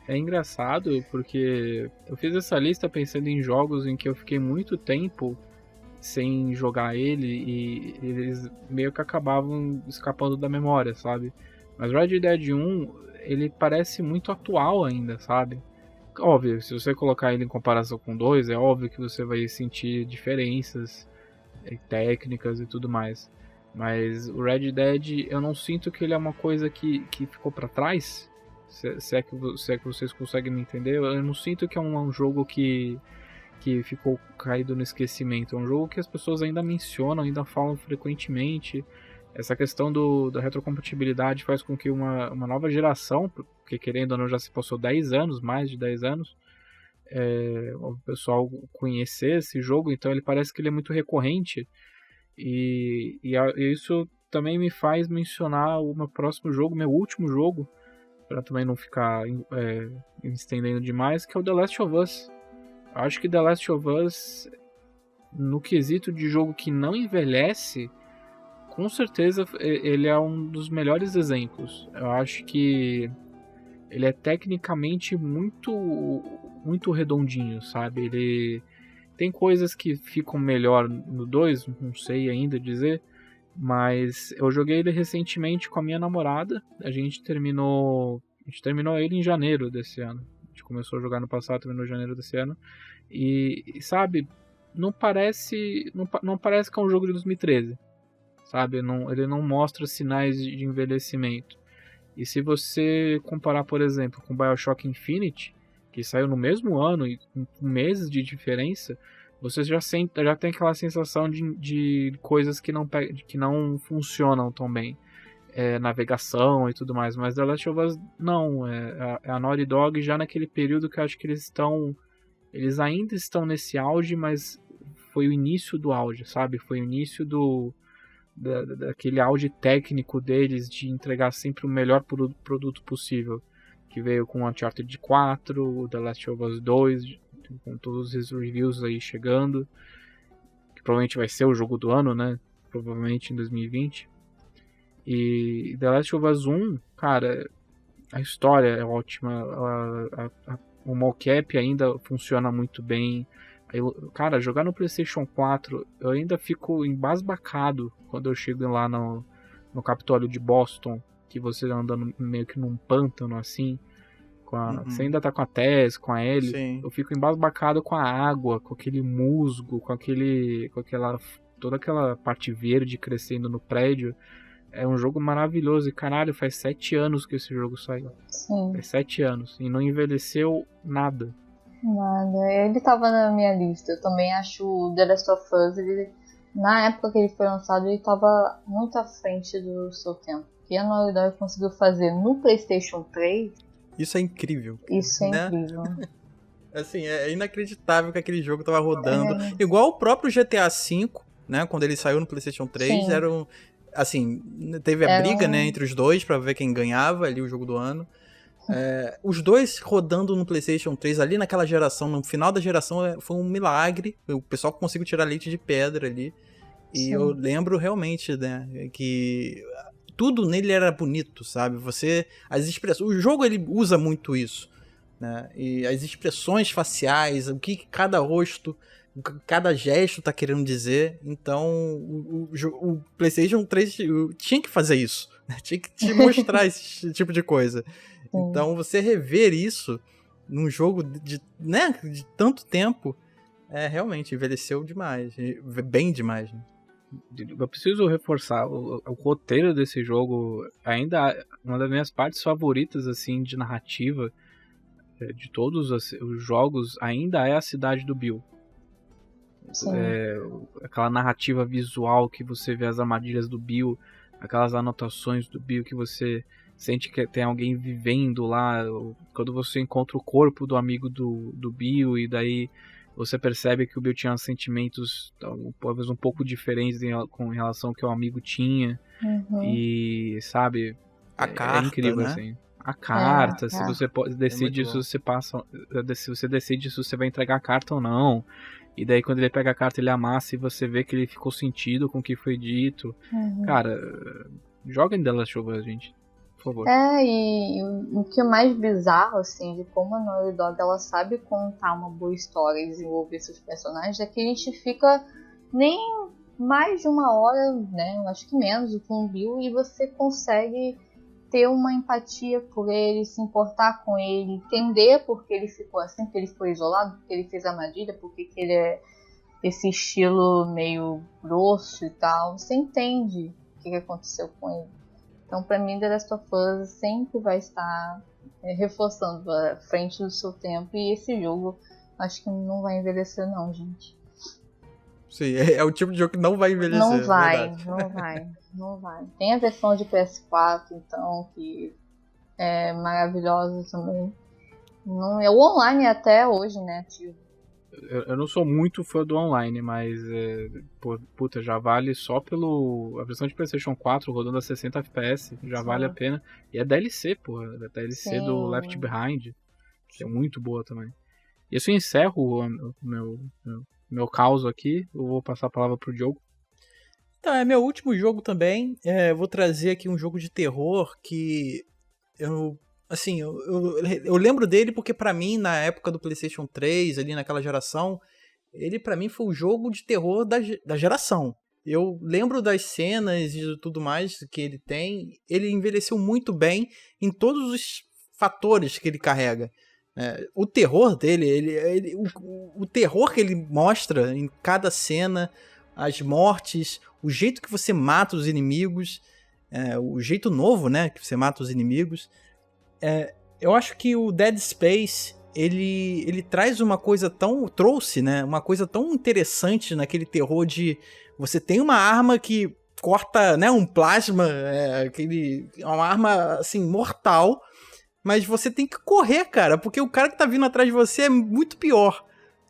É engraçado porque eu fiz essa lista pensando em jogos em que eu fiquei muito tempo sem jogar ele e eles meio que acabavam escapando da memória, sabe? Mas Red Dead 1, ele parece muito atual ainda, sabe? Óbvio, se você colocar ele em comparação com 2, é óbvio que você vai sentir diferenças técnicas e tudo mais. Mas o Red Dead, eu não sinto que ele é uma coisa que ficou pra trás. Se é que vocês conseguem me entender, eu não sinto que é um jogo que ficou caído no esquecimento. É um jogo que as pessoas ainda mencionam, ainda falam frequentemente. Essa questão da retrocompatibilidade faz com que uma nova geração, porque querendo ou não já se passou 10 anos, mais de 10 anos, o pessoal conhecer esse jogo, então ele parece que ele é muito recorrente. E isso também me faz mencionar o meu próximo jogo, meu último jogo, para também não ficar me estendendo demais, que é o The Last of Us. Eu acho que The Last of Us, no quesito de jogo que não envelhece, com certeza ele é um dos melhores exemplos. Eu acho que ele é tecnicamente muito, muito redondinho, sabe? Ele tem coisas que ficam melhor no 2, não sei ainda dizer, mas eu joguei ele recentemente com a minha namorada. A gente terminou ele em janeiro desse ano. A gente começou a jogar no passado, terminou em janeiro desse ano. E sabe, não parece que é um jogo de 2013. Sabe, ele não mostra sinais de envelhecimento. E se você comparar, por exemplo, com BioShock Infinite, que saiu no mesmo ano e com meses de diferença, você já tem aquela sensação de coisas que não funcionam tão bem. Navegação e tudo mais. Mas The Last of Us não. A Naughty Dog já naquele período que eu acho que eles ainda estão nesse auge, mas foi o início do auge, sabe? Foi o início daquele auge técnico deles de entregar sempre o melhor produto possível, que veio com Uncharted 4, o The Last of Us 2, com todos os reviews aí chegando, que provavelmente vai ser o jogo do ano, né? Provavelmente em 2020. E The Last of Us 1, cara, a história é ótima, o mocap ainda funciona muito bem. Cara, jogar no PlayStation 4, eu ainda fico embasbacado quando eu chego lá no Capitólio de Boston, que você anda meio que num pântano assim, você ainda tá com a Tess, com a Ellie. Sim. Eu fico embasbacado com a água, com aquele musgo, com toda aquela parte verde crescendo no prédio. É um jogo maravilhoso e caralho, faz 7 anos que esse jogo saiu. Sim. Faz 7 anos e não envelheceu nada. Nada, ele tava na minha lista. Eu também acho o The Last of Us, na época que ele foi lançado, ele tava muito à frente do seu tempo. O que a Naughty Dog conseguiu fazer no PlayStation 3... Isso é incrível. Isso é incrível. Assim, é inacreditável que aquele jogo tava rodando. Igual o próprio GTA V, né? Quando ele saiu no PlayStation 3, Sim. Assim, teve a briga, né, entre os dois pra ver quem ganhava ali o jogo do ano. Os dois rodando no PlayStation 3 ali naquela geração, no final da geração, foi um milagre. O pessoal conseguiu tirar leite de pedra ali. E Sim. Eu lembro realmente, né, que tudo nele era bonito, sabe? As expressões, o jogo ele usa muito isso, né? E as expressões faciais, o que cada rosto, cada gesto tá querendo dizer. Então, o PlayStation 3 tinha que fazer isso, né? Tinha que te mostrar esse tipo de coisa. Então, você rever isso num jogo de tanto tempo, realmente envelheceu demais, bem demais, né? Eu preciso reforçar, o roteiro desse jogo ainda é uma das minhas partes favoritas assim de narrativa de todos os jogos, ainda é a cidade do Bill. Aquela narrativa visual que você vê as armadilhas do Bill, aquelas anotações do Bill que você sente que tem alguém vivendo lá, quando você encontra o corpo do amigo do Bill e daí você percebe que o Bill tinha sentimentos talvez um pouco diferentes com relação ao que o amigo tinha. E sabe, a carta, incrível, né? Assim. A carta, se você decide se você decide se você vai entregar a carta ou não. E daí quando ele pega a carta ele amassa e você vê que ele ficou sentido com o que foi dito. Cara, joga em The Last of Us, gente. Por favor. E o que é mais bizarro, assim, de como a Naughty Dog ela sabe contar uma boa história e desenvolver seus personagens, é que a gente fica nem mais de 1 hora, né? Eu acho que menos, com o Bill, e você consegue ter uma empatia por ele, se importar com ele, entender por que ele ficou assim, porque ele ficou isolado, porque ele fez armadilha, porque que ele é esse estilo meio grosso e tal. Você entende o que aconteceu com ele. Então, pra mim, The Last of Us sempre vai estar reforçando a frente do seu tempo. E esse jogo, acho que não vai envelhecer não, gente. Sim, é o tipo de jogo que não vai envelhecer. Não vai, verdade. não vai. Tem a versão de PS4, então, que é maravilhosa também. Não, o online até hoje, né, ativo. Eu não sou muito fã do online, mas puta, já vale só a versão de PlayStation 4 rodando a 60 FPS, já Sim. vale a pena. E é DLC, porra, é DLC Sim. do Left Behind, que é muito boa também. E assim eu encerro o meu caos aqui, eu vou passar a palavra pro Diogo. Então, é meu último jogo também. Vou trazer aqui um jogo de terror que eu lembro dele porque pra mim, na época do PlayStation 3, ali naquela geração, ele pra mim foi o jogo de terror da geração. Eu lembro das cenas e tudo mais que ele tem. Ele envelheceu muito bem em todos os fatores que ele carrega. O terror dele, o terror que ele mostra em cada cena, as mortes, o jeito que você mata os inimigos, o jeito novo, né, que você mata os inimigos. Eu acho que o Dead Space, ele traz uma coisa trouxe, né, uma coisa tão interessante naquele terror de você tem uma arma que corta, né, um plasma, uma arma assim mortal, mas você tem que correr, cara, porque o cara que tá vindo atrás de você é muito pior,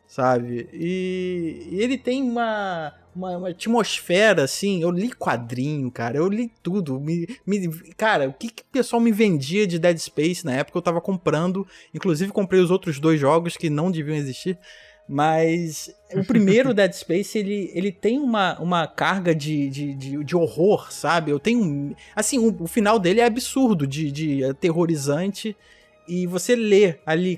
sabe? E ele tem uma atmosfera, assim, eu li quadrinho, cara, eu li tudo. Cara, o que o pessoal me vendia de Dead Space na época eu tava comprando, inclusive comprei os outros 2 jogos que não deviam existir, mas o primeiro Dead Space, ele tem uma carga de horror, sabe? Eu tenho, assim, o final dele é absurdo, de aterrorizante, e você lê ali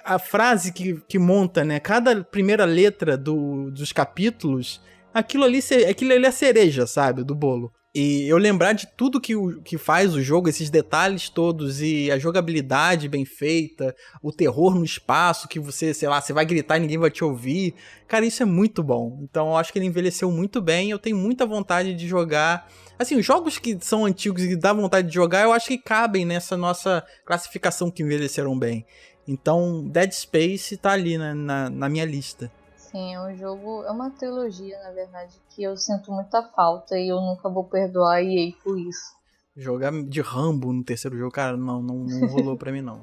a frase que monta, né? Cada primeira letra dos capítulos, aquilo ali é a cereja, sabe? Do bolo. E eu lembrar de tudo que faz o jogo, esses detalhes todos, e a jogabilidade bem feita, o terror no espaço, que você, sei lá, você vai gritar e ninguém vai te ouvir. Cara, isso é muito bom. Então eu acho que ele envelheceu muito bem, eu tenho muita vontade de jogar. Assim, os jogos que são antigos e dá vontade de jogar, eu acho que cabem nessa nossa classificação que envelheceram bem. Então, Dead Space tá ali na minha lista. Sim, o jogo é uma trilogia, na verdade, que eu sinto muita falta e eu nunca vou perdoar a EA por isso. Jogar de Rambo no terceiro jogo, cara, não rolou pra mim, não.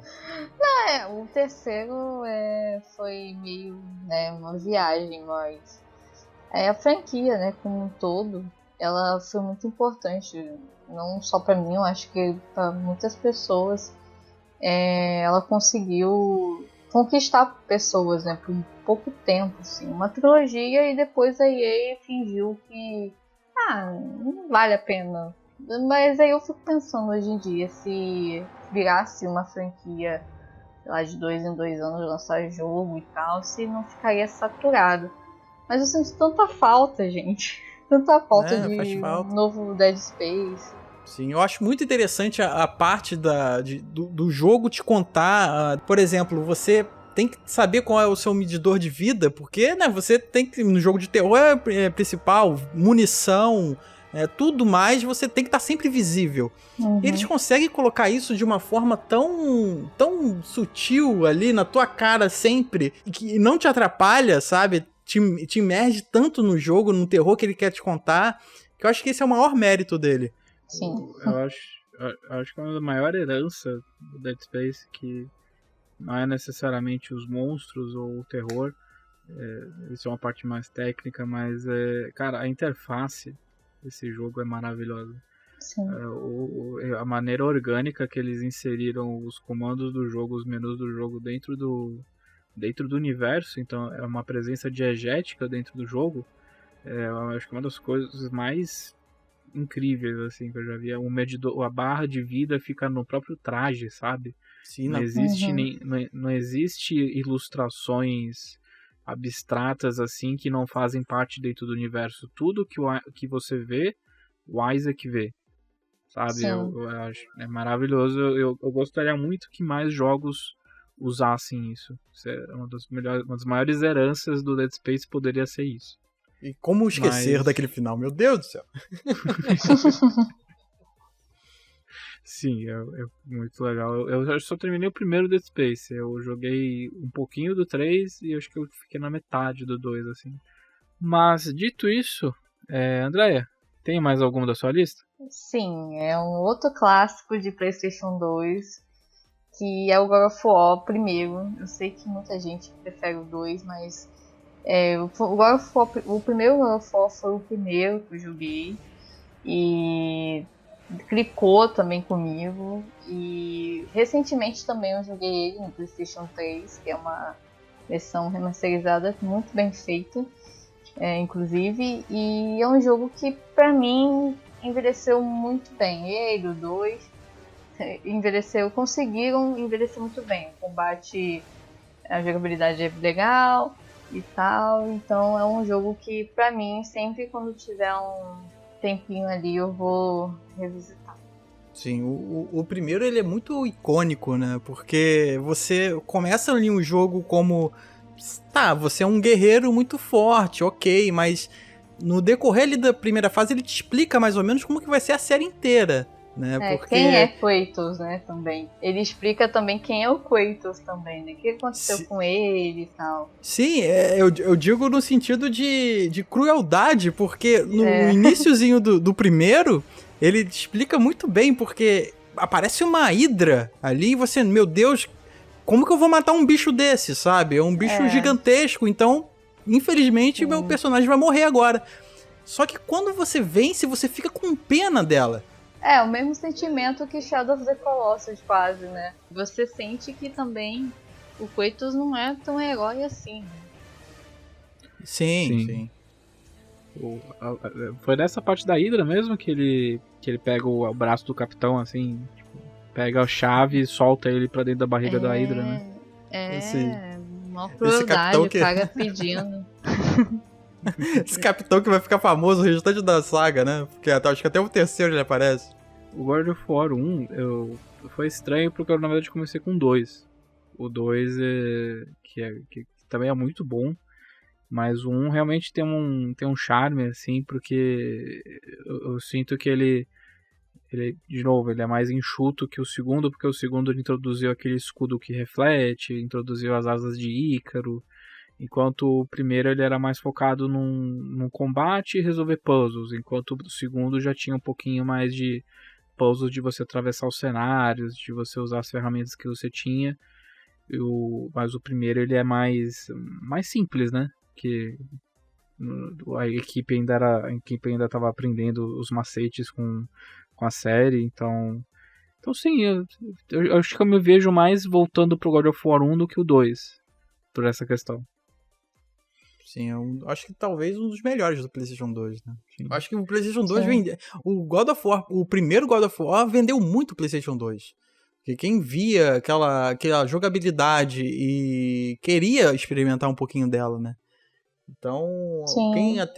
O terceiro foi meio, né, uma viagem, mas a franquia, né, como um todo, ela foi muito importante, não só pra mim, eu acho que pra muitas pessoas. Ela conseguiu conquistar pessoas, né, por pouco tempo, assim, uma trilogia, e depois a EA fingiu que não vale a pena. Mas aí eu fico pensando hoje em dia, se virasse uma franquia, sei lá, de 2 em 2 anos lançar jogo e tal, se não ficaria saturado. Mas eu sinto tanta falta, gente, tanta falta de um novo Dead Space. Sim, eu acho muito interessante a parte do jogo te contar. Por exemplo, você tem que saber qual é o seu medidor de vida, porque, né, você tem que, no jogo de terror principal, munição, tudo mais, você tem que estar sempre visível. Uhum. E eles conseguem colocar isso de uma forma tão sutil ali na tua cara sempre, que não te atrapalha, sabe? Te imerge tanto no jogo, no terror que ele quer te contar, que eu acho que esse é o maior mérito dele. Sim. Eu acho que é uma maior herança do Dead Space, que não é necessariamente os monstros ou o terror, isso é uma parte mais técnica, mas cara, a interface desse jogo é maravilhosa. Sim. A maneira orgânica que eles inseriram os comandos do jogo, os menus do jogo dentro do universo, então é uma presença diegética dentro do jogo. Eu acho que é uma das coisas mais incríveis assim que eu já vi. A barra de vida fica no próprio traje, sabe? Sim, não existe ilustrações abstratas assim que não fazem parte dentro do universo. Tudo que você vê, o Isaac vê. sabe? Sim. Eu acho maravilhoso. Eu gostaria muito que mais jogos usassem isso. Isso é uma das maiores heranças do Dead Space, poderia ser isso. E como esquecer daquele final? Meu Deus do céu. Sim, é muito legal. Eu só terminei o primeiro Dead Space. Eu joguei um pouquinho do 3 e acho que eu fiquei na metade do 2, assim. Mas, dito isso, Andréia, tem mais alguma da sua lista? Sim, é um outro clássico de PlayStation 2, que é o God of War primeiro. Eu sei que muita gente prefere o 2, mas o God of War, o primeiro God of War foi o primeiro que eu joguei. E clicou também comigo. E recentemente também eu joguei ele no PlayStation 3, que é uma versão remasterizada muito bem feita, inclusive. E é um jogo que pra mim envelheceu muito bem. Ele, o 2, conseguiram envelhecer muito bem. O combate, a jogabilidade é legal e tal. Então é um jogo que pra mim, sempre quando tiver um tempinho ali, eu vou revisitar. Sim, o primeiro ele é muito icônico, né? Porque você começa ali um jogo como... Tá, você é um guerreiro muito forte, ok, mas no decorrer ali da primeira fase ele te explica mais ou menos como que vai ser a série inteira, né? Porque... Quem é Kratos, né, também. Ele explica também quem é o Kratos também, né? O que aconteceu com ele e tal. Sim, eu digo no sentido de crueldade, porque no iniciozinho do primeiro, ele explica muito bem, porque aparece uma Hydra ali e você, meu Deus, como que eu vou matar um bicho desse, sabe? É um bicho gigantesco, então, infelizmente, meu personagem vai morrer agora. Só que quando você vence, você fica com pena dela. O mesmo sentimento que Shadow of the Colossus quase, né? Você sente que também o Kratos não é tão herói assim, né? Sim. Foi nessa parte da Hydra mesmo que ele pega o braço do capitão, assim, tipo, pega a chave e solta ele pra dentro da barriga da Hydra, né? Uma crueldade, o cara pedindo. Esse capitão que vai ficar famoso o restante da saga, né? Porque acho que até o terceiro ele aparece. O God of War 1, foi estranho porque eu, na verdade, comecei com 2. O 2 que também é muito bom, mas o 1 realmente tem um charme, assim, porque eu sinto que ele, de novo, ele é mais enxuto que o segundo, porque o segundo ele introduziu aquele escudo que reflete, introduziu as asas de Ícaro, enquanto o primeiro ele era mais focado num combate e resolver puzzles, enquanto o segundo já tinha um pouquinho mais de puzzles de você atravessar os cenários, de você usar as ferramentas que você tinha. Mas o primeiro ele é mais simples, né? Que a equipe ainda estava aprendendo os macetes com a série, então sim, eu acho que eu me vejo mais voltando pro God of War 1 do que o 2, por essa questão. Sim, eu acho que talvez um dos melhores do PlayStation 2, né? Eu acho que o PlayStation 2 vendeu... O God of War, o primeiro God of War vendeu muito o PlayStation 2. Porque quem via aquela jogabilidade e queria experimentar um pouquinho dela, né? Então,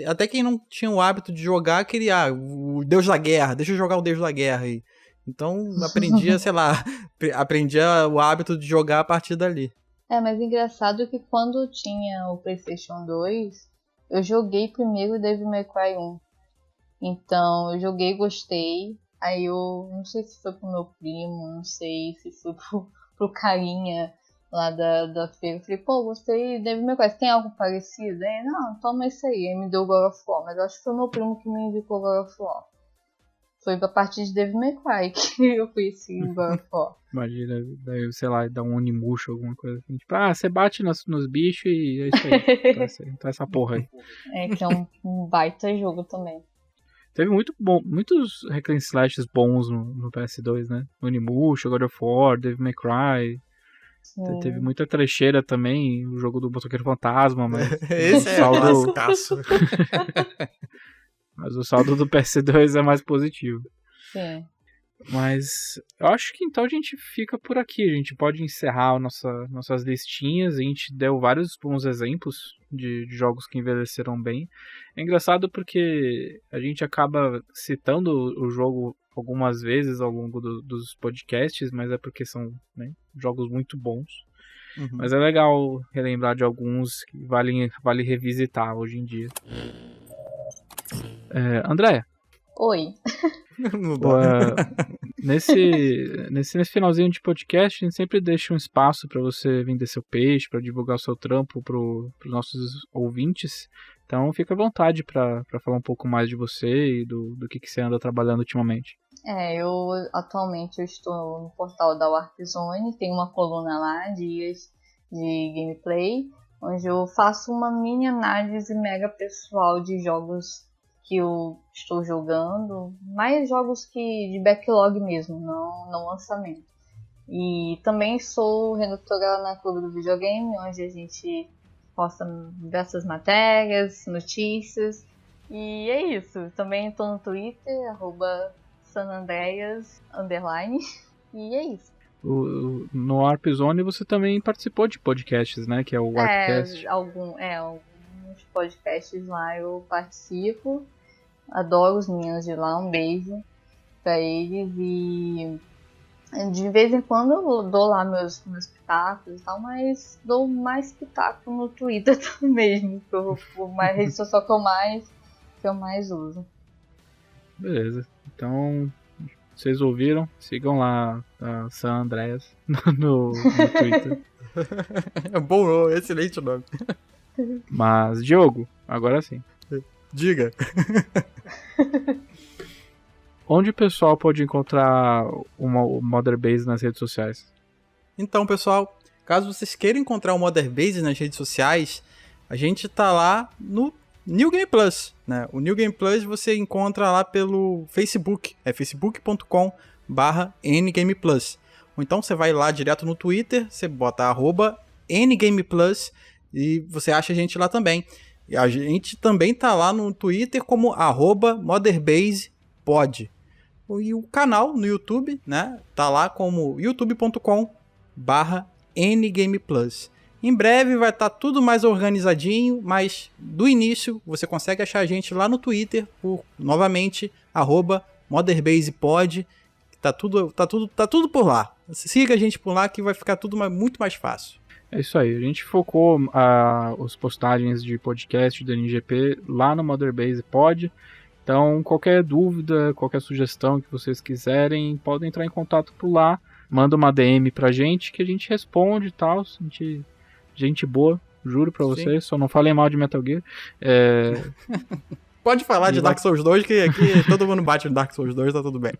até quem não tinha o hábito de jogar, queria o Deus da Guerra, deixa eu jogar o Deus da Guerra aí. Então, aprendia, aprendia o hábito de jogar a partir dali. Mas engraçado que quando tinha o PlayStation 2, eu joguei primeiro o Devil May Cry 1. Então, eu joguei e gostei. Aí eu não sei se foi pro meu primo, não sei se foi pro carinha lá da feira. Eu falei, gostei de Devil May Cry. Tem algo parecido? Aí, não, toma isso aí. Aí me deu o God of War. Mas eu acho que foi meu primo que me indicou o God of War. Foi a partir de Devil May Cry que eu conheci o God of War. Imagina, daí, sei lá, dá um Onimusha, alguma coisa assim. Tipo, você bate nos bichos e é isso aí. Então essa porra aí. Que é um baita jogo também. Teve muitos hack and slashes bons no PS2, né? Onimusha, God of War, Devil May Cry. Teve muita trecheira também, o jogo do Motoqueiro Fantasma, mas... Esse é clássicaço. Mas o saldo do PS2 é mais positivo. Sim. Mas eu acho que então a gente fica por aqui. A gente pode encerrar nossas listinhas. A gente deu vários bons exemplos de jogos que envelheceram bem. É engraçado porque a gente acaba citando o jogo algumas vezes ao longo dos podcasts, mas é porque são, né, jogos muito bons. Uhum. Mas é legal relembrar de alguns que vale revisitar hoje em dia. André, Oi. Não dá. nesse finalzinho de podcast, a gente sempre deixa um espaço para você vender seu peixe, para divulgar o seu trampo para os nossos ouvintes. Então fica à vontade para falar um pouco mais de você e do que você anda trabalhando ultimamente. Eu atualmente eu estou no portal da Warpzone, tem uma coluna lá, dias de gameplay, onde eu faço uma mini análise mega pessoal de jogos que eu estou jogando, mais jogos que de backlog mesmo, não lançamento. E também sou redatora na Clube do Videogame, onde a gente posta diversas matérias, notícias. E é isso. Também estou no Twitter, @sanandreas_. E é isso. No Warpzone você também participou de podcasts, né? Que é o Warpcast. Alguns podcasts lá eu participo. Adoro os meninos de lá, um beijo pra eles. E de vez em quando eu dou lá meus pitacos e tal, mas dou mais pitaco no Twitter mesmo, que a rede social que eu mais uso. Beleza. Então, vocês ouviram? Sigam lá a San Andreas no Twitter. É bom, excelente nome. Mas, Diogo, agora sim. Diga. Onde o pessoal pode encontrar o Mother Base nas redes sociais? Então, pessoal, caso vocês queiram encontrar o Mother Base nas redes sociais, a gente tá lá no New Game Plus, né? O New Game Plus você encontra lá pelo Facebook, é facebook.com/NGamePlus. Ou então você vai lá direto no Twitter, você bota @NGamePlus e você acha a gente lá também. E a gente também tá lá no Twitter como @MotherBasePod. E o canal no YouTube, né, tá lá como youtube.com/NGamePlus. Em breve vai estar tudo mais organizadinho, mas do início você consegue achar a gente lá no Twitter por, novamente, @MotherBasePod. Tá tudo por lá. Siga a gente por lá que vai ficar tudo muito mais fácil. É isso aí, a gente focou as postagens de podcast do NGP lá no Mother Base Pod. Então, qualquer dúvida, qualquer sugestão que vocês quiserem, podem entrar em contato por lá. Manda uma DM pra gente que a gente responde e tal. Gente boa, juro pra vocês. Só não falem mal de Metal Gear. Pode falar de Dark Souls 2, que aqui todo mundo bate no Dark Souls 2, tá tudo bem.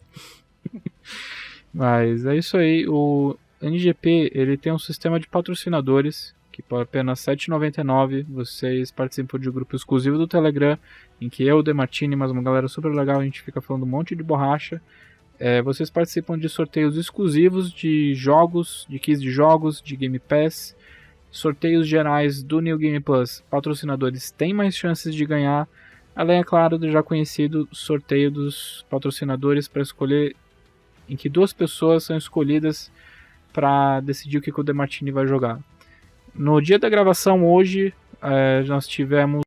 Mas é isso aí, o NGP ele tem um sistema de patrocinadores que por apenas R$ 7,99 vocês participam de um grupo exclusivo do Telegram, em que eu, o Demartini, mas uma galera super legal, a gente fica falando um monte de borracha. Vocês participam de sorteios exclusivos de jogos, de keys de jogos, de Game Pass, sorteios gerais do New Game Plus. Patrocinadores têm mais chances de ganhar, além, é claro, do já conhecido sorteio dos patrocinadores para escolher, em que 2 pessoas são escolhidas para decidir o que o Demartini vai jogar. No dia da gravação hoje, nós tivemos